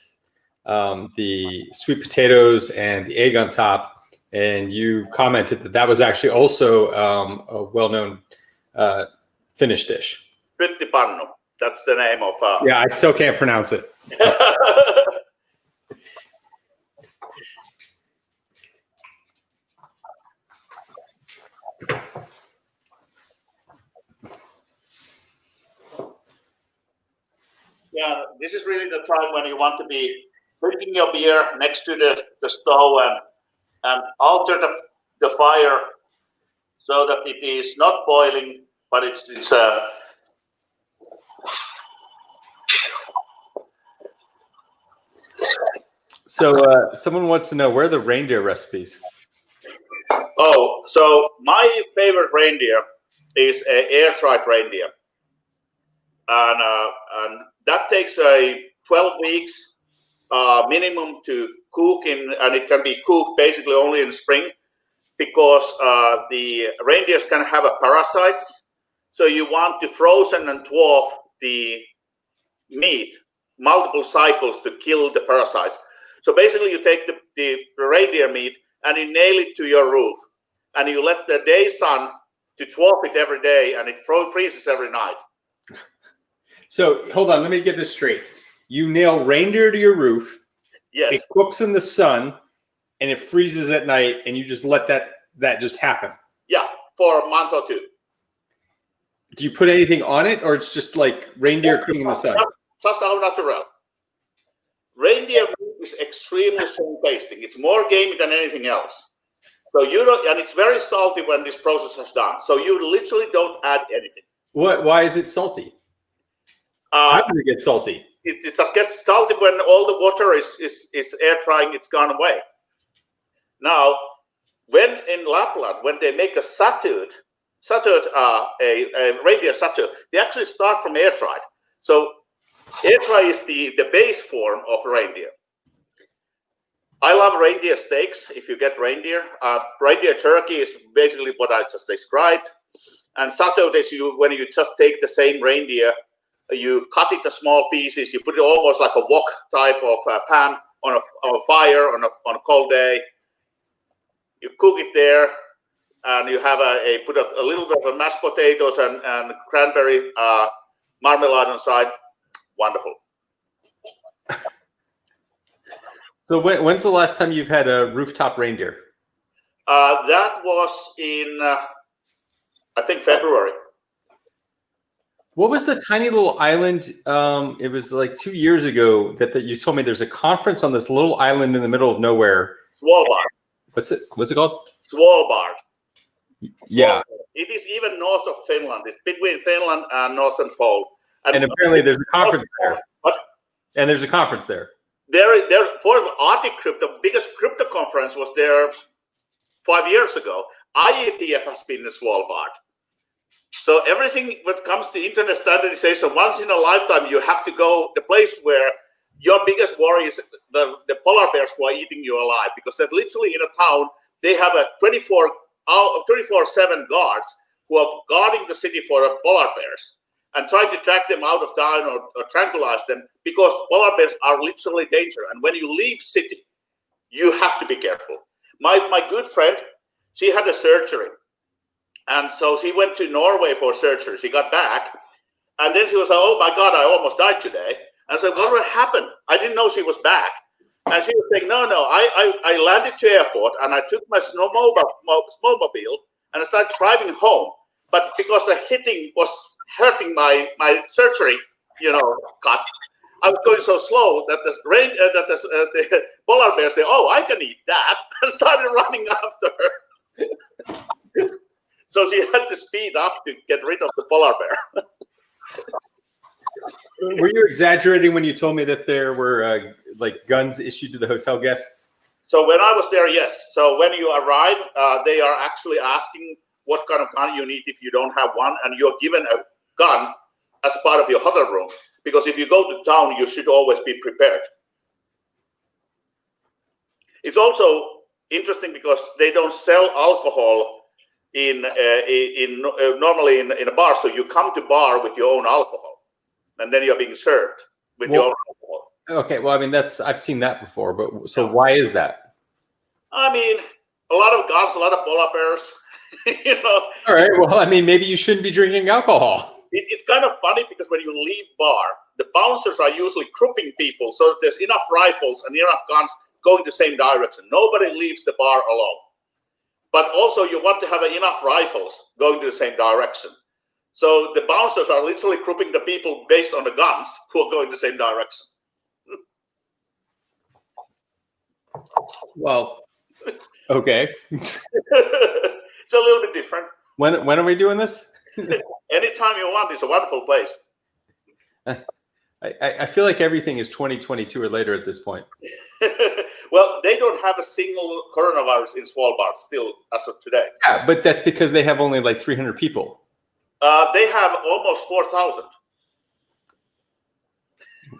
the sweet potatoes and the egg on top, and you commented that that was actually also a well-known Finnish dish. Pyttipannu. That's the name of. Yeah, I still can't pronounce it. Yeah, this is really the time when you want to be drinking your beer next to the stove and alter the fire so that it is not boiling, but it's So someone wants to know, where are the reindeer recipes? Oh, so my favorite reindeer is an air-fried reindeer. And that takes 12 weeks minimum to cook and it can be cooked basically only in spring because the reindeers can have parasites. So you want to frozen and dwarf the meat multiple cycles to kill the parasites. So basically you take the reindeer meat and you nail it to your roof and you let the day sun to dwarf it every day and it freezes every night. So hold on, let me get this straight. You nail reindeer to your roof. Yes. It cooks in the sun and it freezes at night and you just let that just happen. Yeah, for a month or two. Do you put anything on it or it's just like reindeer cooking in the sun? Just au naturel. Reindeer meat is extremely strong tasting. It's more gamey than anything else. So you don't, and it's very salty when this process is done. So you literally don't add anything. What? Why is it salty? How does it get salty? It just gets salty when all the water is air drying. It's gone away. Now, when in Lapland, when they make a satut, a reindeer satut, they actually start from air dried. So air dry is the base form of reindeer. I love reindeer steaks. If you get reindeer turkey is basically what I just described, and satut is when you just take the same reindeer, you cut it to small pieces. You put it almost like a wok type of pan on a fire on a cold day. You cook it there, and you have put a little bit of mashed potatoes and cranberry marmalade on the side. Wonderful. So when's the last time you've had a rooftop reindeer? That was in, I think, February. What was the tiny little island? It was like 2 years ago that you told me there's a conference on this little island in the middle of nowhere. Svalbard. What's it called? Svalbard. Yeah. It is even north of Finland. It's between Finland and Northern Pole. And apparently there's a conference there. What? And there's a conference there. There for the Arctic crypto, biggest crypto conference was there 5 years ago. IETF has been in Svalbard. So everything that comes to internet standardization, once in a lifetime, you have to go the place where your biggest worry is the polar bears who are eating you alive, because they're literally in a town. They have a 24/7 guards who are guarding the city for polar bears and trying to track them out of town or tranquilize them, because polar bears are literally danger. And when you leave city, you have to be careful. My good friend, she had a surgery. And so she went to Norway for surgery. She got back. And then she was like, oh my God, I almost died today. And I said, what happened? I didn't know she was back. And she was saying, no, I landed to airport and I took my snowmobile and I started driving home. But because the hitting was hurting my surgery, cut, I was going so slow that the polar bear said, oh, I can eat that, and started running after her. So she had to speed up to get rid of the polar bear. Were you exaggerating when you told me that there were guns issued to the hotel guests? So when I was there, yes. So when you arrive, they are actually asking what kind of gun you need if you don't have one, and you're given a gun as part of your hotel room. Because if you go to town, you should always be prepared. It's also interesting because they don't sell alcohol normally in a bar. So you come to bar with your own alcohol, and then you're being served with your own alcohol. Okay, well, I mean, I've seen that before, but so why is that? I mean, a lot of guns, a lot of polar bears, All right, well, I mean, maybe you shouldn't be drinking alcohol. It's kind of funny because when you leave bar, the bouncers are usually grouping people so that there's enough rifles and enough guns going the same direction. Nobody leaves the bar alone. But also you want to have enough rifles going to the same direction. So the bouncers are literally grouping the people based on the guns who are going the same direction. Well, okay. It's a little bit different. When are we doing this? Anytime you want. It's a wonderful place. I feel like everything is 2022 or later at this point. Well, they don't have a single coronavirus in Svalbard still as of today. Yeah, but that's because they have only like 300 people. They have almost 4,000.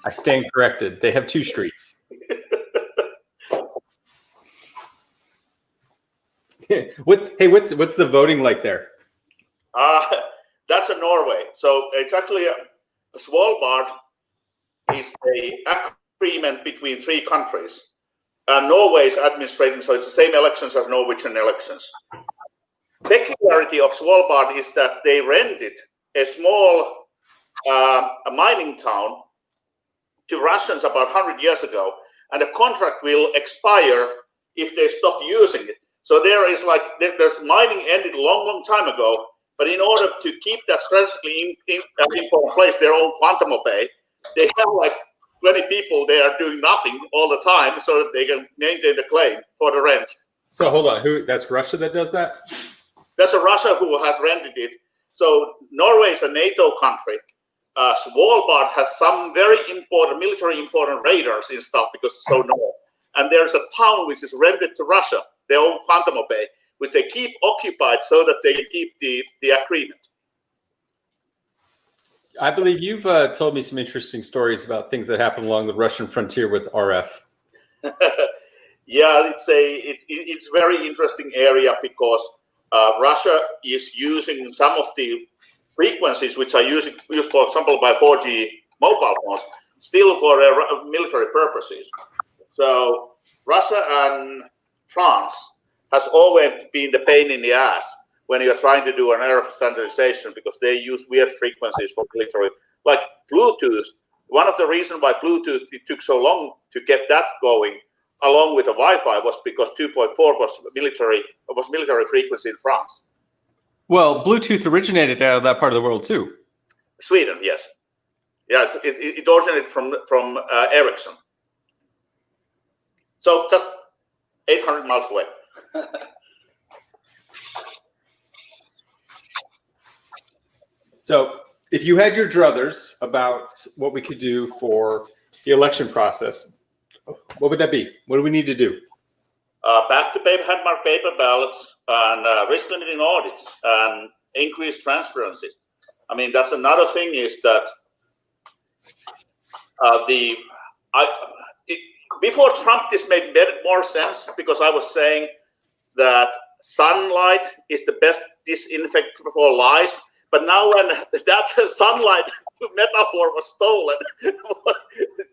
I stand corrected. They have 2 streets. What's the voting like there? That's a Norway. So it's actually a Svalbard is a agreement between 3 countries. Norway is administrating, so it's the same elections as Norwegian elections. Peculiarity of Svalbard is that they rented a small a mining town to Russians about 100 years ago, and the contract will expire if they stop using it. So there's mining ended a long time ago, but in order to keep that strategically important place, their own Guantanamo Bay, they have like 20 people there doing nothing all the time so that they can maintain the claim for the rent. So hold on, that's Russia that does that? That's a Russia who has rented it. So Norway is a NATO country. Svalbard has some very important, military important radars and stuff because it's so north. And there's a town which is rented to Russia, their own Guantanamo Bay, which they keep occupied so that they can keep the agreement. I believe you've told me some interesting stories about things that happen along the Russian frontier with RF. Yeah, it's very interesting area because Russia is using some of the frequencies which are used, for example, by 4G mobile phones, still for military purposes. So Russia and France has always been the pain in the ass when you're trying to do an RF standardization because they use weird frequencies for military, like Bluetooth. One of the reasons why Bluetooth it took so long to get that going, along with the Wi-Fi, was because 2.4 was military frequency in France. Well, Bluetooth originated out of that part of the world too. Sweden, yes. Yes, it originated from Ericsson. So just 800 miles away. So if you had your druthers about what we could do for the election process, what would that be? What do we need to do? Back to hand-marked paper ballots and risk limiting audits and increased transparency. I mean, that's another thing is that before Trump, this made more sense because I was saying that sunlight is the best disinfectant for lies. But now when that sunlight metaphor was stolen,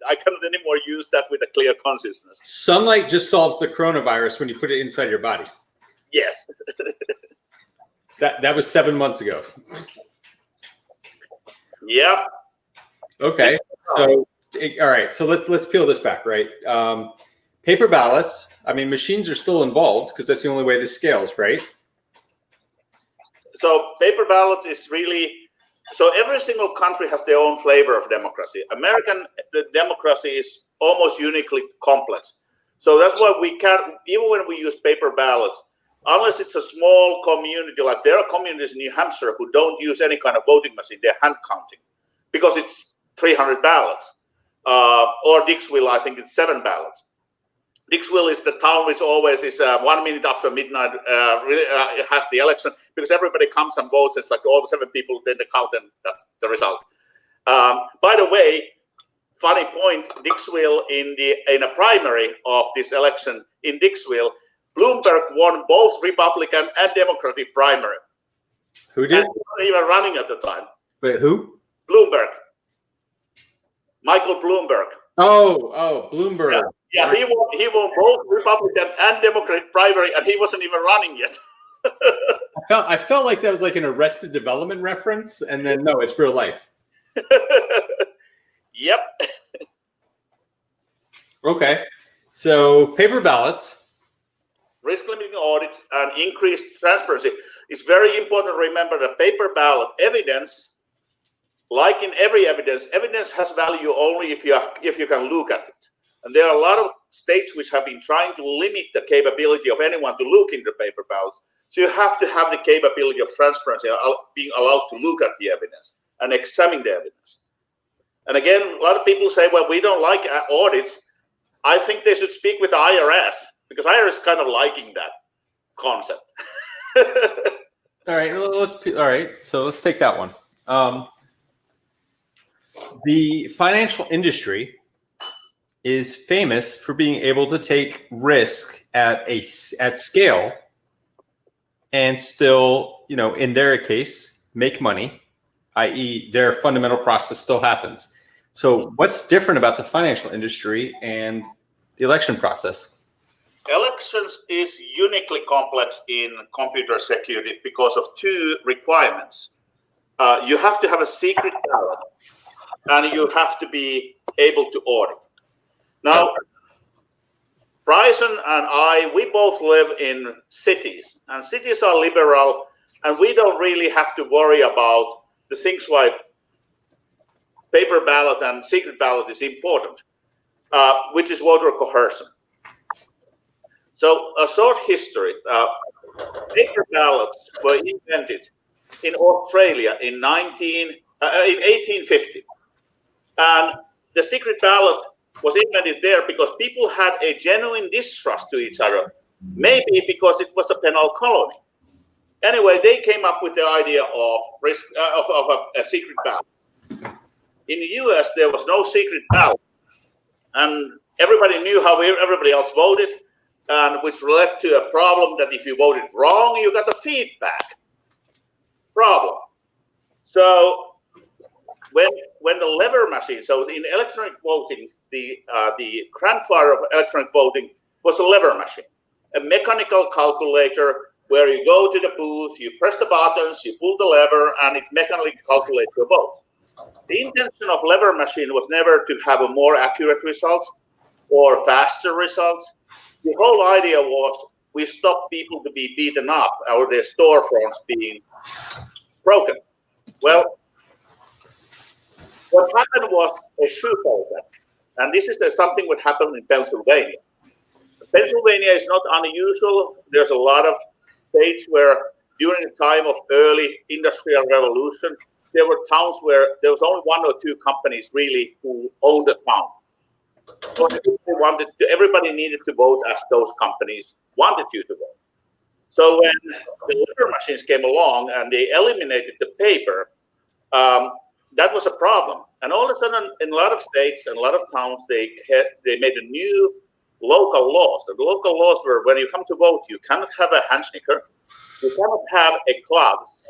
I cannot anymore use that with a clear consciousness. Sunlight just solves the coronavirus when you put it inside your body. Yes. That was 7 months ago. Yeah. Okay. So all right. So let's peel this back, right? Paper ballots. I mean, machines are still involved because that's the only way this scales, right? So paper ballots is really, so every single country has their own flavor of democracy. American democracy is almost uniquely complex. So that's why we can't, even when we use paper ballots, unless it's a small community, like there are communities in New Hampshire who don't use any kind of voting machine, they're hand counting because it's 300 ballots. Or Dixville, I think it's 7 ballots. Dixville is the town which always is 1 minute after midnight has the election because everybody comes and votes. It's like all the 7 people, then they count and that's the result. By the way, funny point, Dixville in a primary of this election in Dixville, Bloomberg won both Republican and Democratic primary. Who did? And he wasn't even running at the time. Wait, who? Bloomberg. Michael Bloomberg. Oh, Bloomberg. Yeah, he won both Republican and Democratic primary, and he wasn't even running yet. I felt like that was like an Arrested Development reference, and then no, it's real life. Yep. Okay, so paper ballots, risk limiting audits, and increased transparency. It's very important to remember that paper ballot evidence, like in every evidence has value only if you can look at it. And there are a lot of states which have been trying to limit the capability of anyone to look into paper ballots. So you have to have the capability of transparency, being allowed to look at the evidence and examine the evidence. And again, a lot of people say, well, we don't like audits. I think they should speak with the IRS, because IRS is kind of liking that concept. All right, so let's take that one. The financial industry is famous for being able to take risk at scale and still, in their case, make money, i.e. their fundamental process still happens. So what's different about the financial industry and the election process? Elections is uniquely complex in computer security because of two requirements. You have to have a secret ballot, and you have to be able to audit. Now, Bryson and I, we both live in cities, and cities are liberal, and we don't really have to worry about the things like paper ballot and secret ballot is important, which is voter coercion. So a short history, paper ballots were invented in Australia in 1850. And the secret ballot was invented there because people had a genuine distrust to each other, maybe because it was a penal colony. Anyway, they came up with the idea of a secret ballot. In the US, there was no secret ballot, and everybody knew how everybody else voted, and which led to a problem that if you voted wrong, you got a feedback problem. So when the lever machine, so in electronic voting, the grandfather of electronic voting was a lever machine, a mechanical calculator where you go to the booth, you press the buttons, you pull the lever, and it mechanically calculates your vote. The intention of lever machine was never to have a more accurate results or faster results. The whole idea was we stop people to be beaten up or their storefronts being broken. Well, what happened was a shootout, and this is something that happened in Pennsylvania. Pennsylvania is not unusual. There's a lot of states where during the time of early industrial revolution, there were towns where there was only one or two companies really who owned the town. So everybody needed to vote as those companies wanted you to vote. So when the lever machines came along and they eliminated the paper, that was a problem. And all of a sudden, in a lot of states and a lot of towns, they made a new local laws. The local laws were when you come to vote, you cannot have a handshaker, you cannot have a gloves,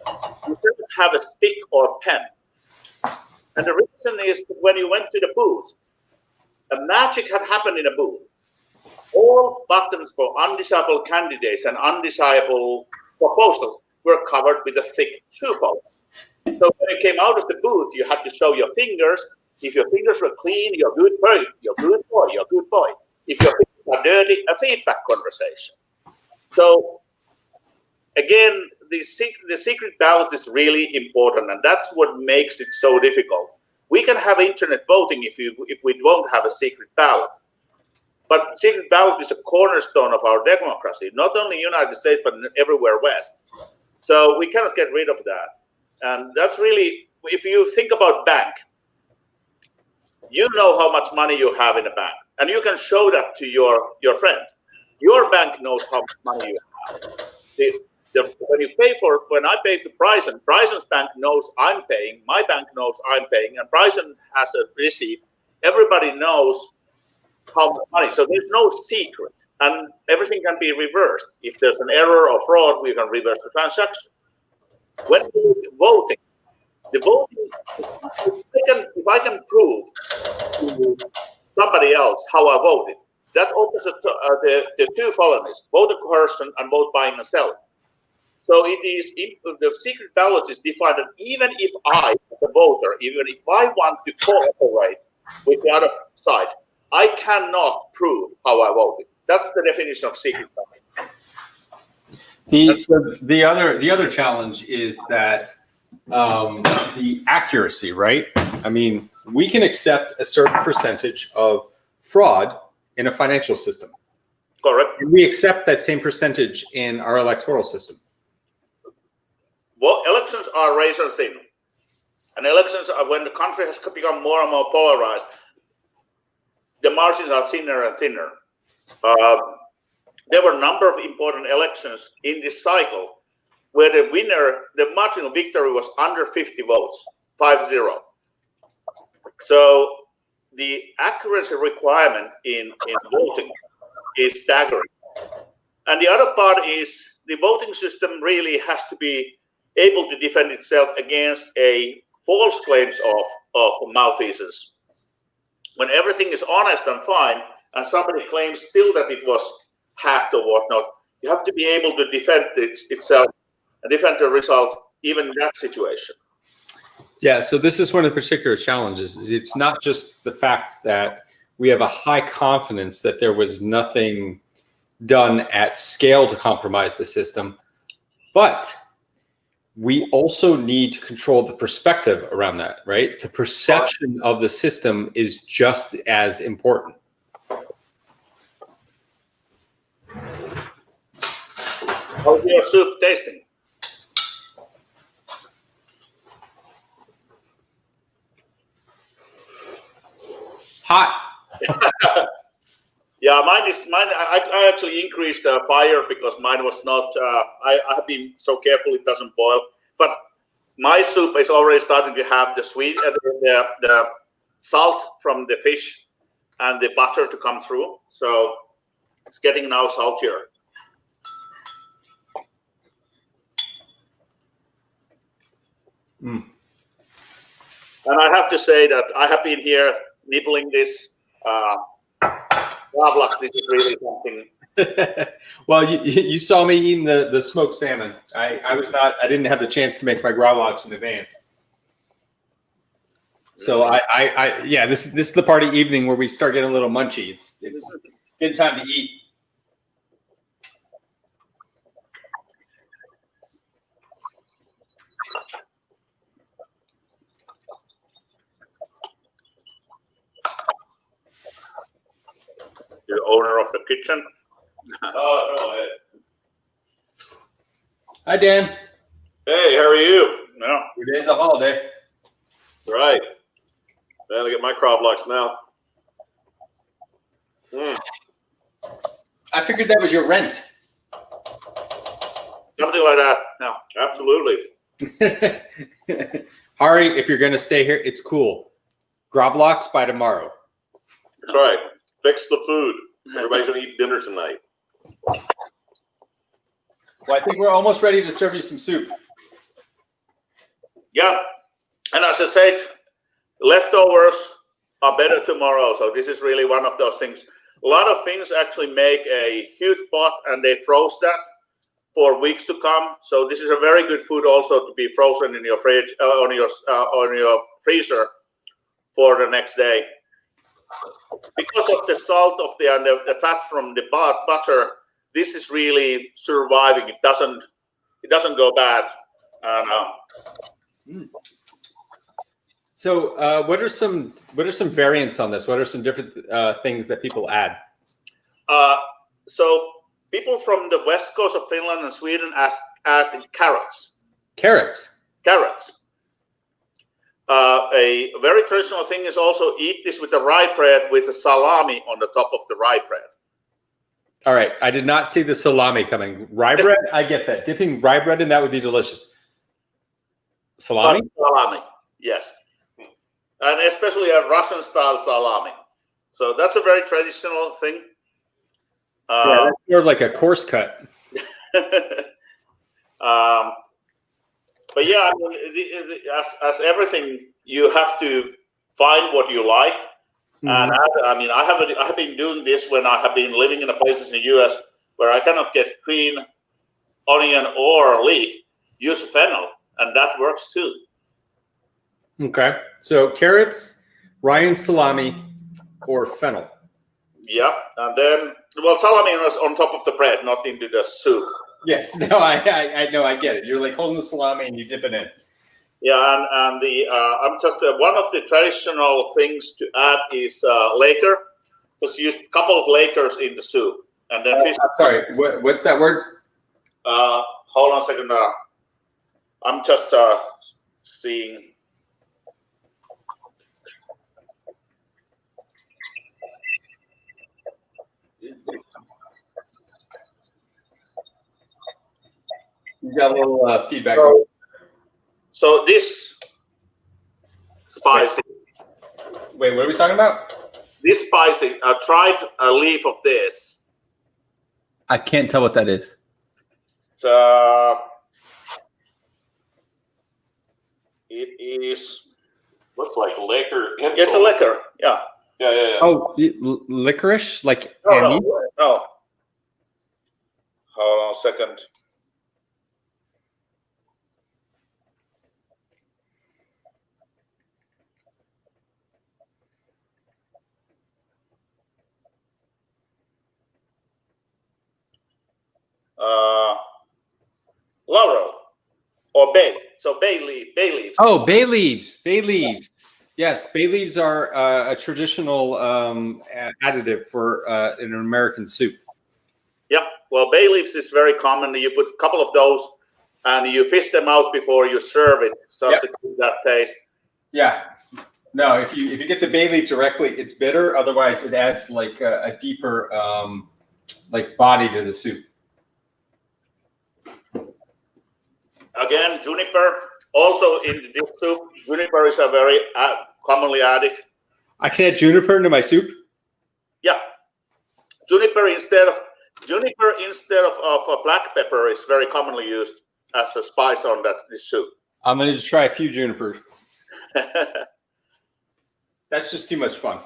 you cannot have a stick or pen. And the reason is that when you went to the booth, a magic had happened in a booth. All buttons for undesirable candidates and undesirable proposals were covered with a thick shoe polish. So when you came out of the booth, you had to show your fingers. If your fingers were clean, you're good boy, you're good boy, you're good boy. If your fingers are dirty, a feedback conversation. So again, the secret ballot is really important, and that's what makes it so difficult. We can have internet voting if we don't have a secret ballot. But secret ballot is a cornerstone of our democracy, not only in the United States, but everywhere west. So we cannot get rid of that. And that's really, if you think about bank, you know how much money you have in a bank, and you can show that to your friend. Your bank knows how much money you have. When I pay to Bryson, Bryson's bank knows I'm paying, my bank knows I'm paying, and Bryson has a receipt. Everybody knows how much money. So there's no secret, and everything can be reversed. If there's an error or fraud, we can reverse the transaction. When we're voting, the voting, if I can prove to somebody else how I voted, that opens the two felonies, voter coercion and vote buying and selling. So it is the secret ballot is defined that even if I, as a voter, even if I want to cooperate with the other side, I cannot prove how I voted. That's the definition of secret ballot. The other challenge is that the accuracy, right? I mean, we can accept a certain percentage of fraud in a financial system. Correct. And we accept that same percentage in our electoral system. Well, elections are razor thin. And elections, when the country has become more and more polarized, the margins are thinner and thinner. There were a number of important elections in this cycle where the margin of victory was under 50 votes, 5-0. So the accuracy requirement in voting is staggering. And the other part is the voting system really has to be able to defend itself against false claims of malfeasance. When everything is honest and fine, and somebody claims still that it was hacked or whatnot, you have to be able to defend itself and defend the result even in that situation. Yeah, so this is one of the particular challenges. It's not just the fact that we have a high confidence that there was nothing done at scale to compromise the system, but we also need to control the perspective around that, right? The perception of the system is just as important. How's your soup tasting? Hot. Yeah, mine. I actually increased the fire because mine was not. I have been so careful it doesn't boil. But my soup is already starting to have the sweet, the salt from the fish, and the butter to come through. So it's getting now saltier. Mm. And I have to say that I have been here nibbling this. Gravlax, this is really something. Well, you saw me eating the smoked salmon. I didn't have the chance to make my Gravlax in advance. So yeah, this is the party evening where we start getting a little munchy. It's good time to eat. The owner of the kitchen. Oh, no. Hi, Dan. Hey, how are you? No. Today's a holiday. Right. Man, I get my Gravlax now. I figured that was your rent. Something like that. No. Absolutely. Harri, if you're going to stay here, it's cool. Gravlax by tomorrow. That's right. Fix the food. Everybody's going to eat dinner tonight. Well, I think we're almost ready to serve you some soup. Yeah. And as I said, leftovers are better tomorrow. So this is really one of those things. A lot of Finns actually make a huge pot and they froze that for weeks to come. So this is a very good food also to be frozen in your fridge, on your freezer for the next day. Because of the salt of the fat from the butter, this is really surviving. It doesn't go bad. So, what are some variants on this? What are some different things that people add? So people from the west coast of Finland and Sweden add carrots. Carrots. A very traditional thing is also eat this with the rye bread with a salami on the top of the rye bread. All right, I did not see the salami coming. Rye bread, I get that. Dipping rye bread in that would be delicious. Salami? Salami, yes. And especially a Russian-style salami. So that's a very traditional thing. Yeah, that's more like a coarse cut. But yeah, I mean, as everything, you have to find what you like. Mm-hmm. And I have been doing this when I have been living in places in the US where I cannot get green onion or leek. Use fennel, and that works too. Okay, so carrots, rye and salami, or fennel. Yeah, and then salami was on top of the bread, not into the soup. Yes, no, I know, I get it. You're like holding the salami and you dip it in. Yeah, and the I'm just one of the traditional things to add is laker. Just use a couple of lakers in the soup, and then fish. Sorry, what's that word? Hold on a second. I'm just seeing. You got a little feedback. So this spicy. Wait, what are we talking about? This spicy. Tried a leaf of this. I can't tell what that is. It is. Looks like liquor. It's a liquor. Yeah. Yeah. Oh, licorice, like No. Hold on a second. Laurel or bay. So bay leaves. Oh, bay leaves. Bay leaves. Yes, bay leaves are a traditional additive for an American soup. Yep. Well, bay leaves is very common. You put a couple of those and you fish them out before you serve it. So Yep. to keep that taste. Yeah. No, if you get the bay leaf directly, it's bitter. Otherwise, it adds like a deeper like body to the soup. Again, juniper. Also in this soup, juniper is a very commonly added. I can add juniper into my soup. Yeah, juniper instead of black pepper is very commonly used as a spice on this soup. I'm gonna just try a few juniper. That's just too much fun.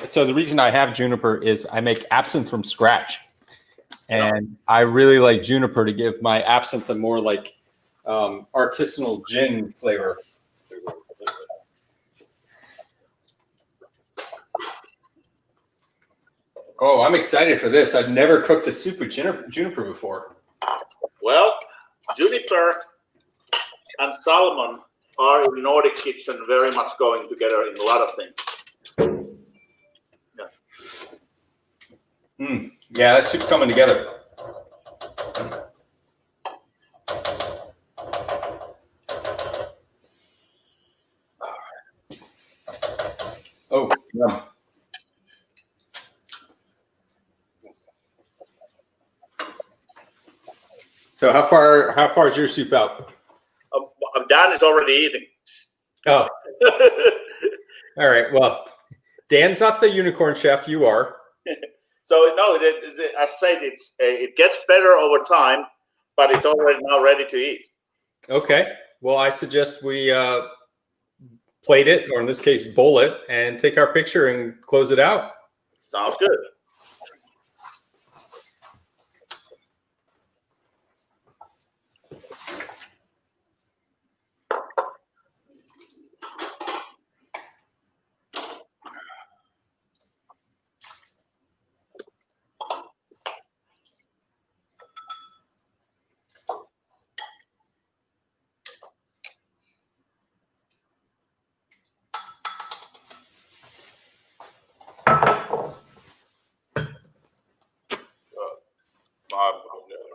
So the reason I have juniper is I make absinthe from scratch, and I really like juniper to give my absinthe a more like artisanal gin flavor. Oh, I'm excited for this. I've never cooked a soup with juniper before. Well, juniper and salmon are in Nordic kitchen very much going together in a lot of things. Yeah, that soup's coming together. Oh, yum. So how far is your soup out? Dan is already eating. Oh, all right. Well, Dan's not the unicorn chef. You are. So no, as I said, it gets better over time, but it's already now ready to eat. Okay. Well, I suggest we plate it, or in this case, bowl it, and take our picture and close it out. Sounds good.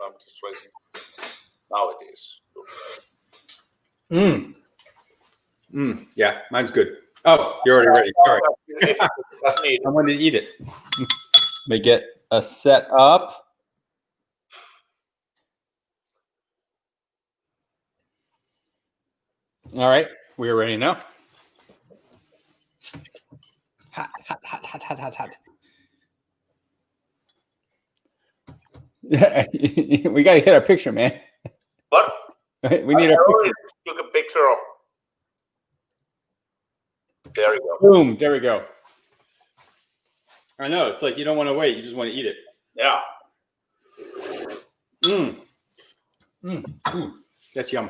I'm just waiting. Now it is. Yeah, mine's good. Oh, you're already ready. Sorry. That's neat. I wanted to eat it. Let me get a set up. All right, we are ready now. Hot, hot, hot, hot, hot, hot, hot. Yeah, we got to get our picture, man. What? We need our picture. Took a picture of. There we go. Boom, there we go. I know, it's like you don't want to wait, you just want to eat it. Yeah. That's yum.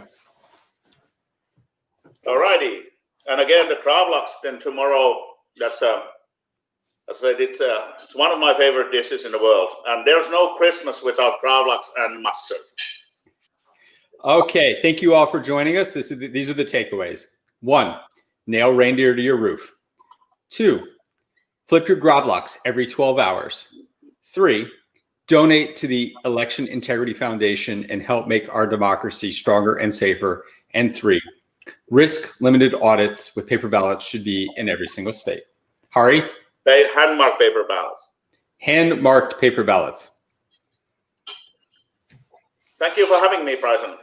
All righty. And again, the Gravlax then tomorrow, that's I said it's one of my favorite dishes in the world. And there's no Christmas without Gravlax and mustard. Okay, thank you all for joining us. These are the takeaways. 1, nail reindeer to your roof. 2, flip your Gravlax every 12 hours. 3, donate to the Election Integrity Foundation and help make our democracy stronger and safer. And 3, risk limited audits with paper ballots should be in every single state. Harri? Hand-marked paper ballots. hand-marked paper ballots. Thank you for having me, Bryson.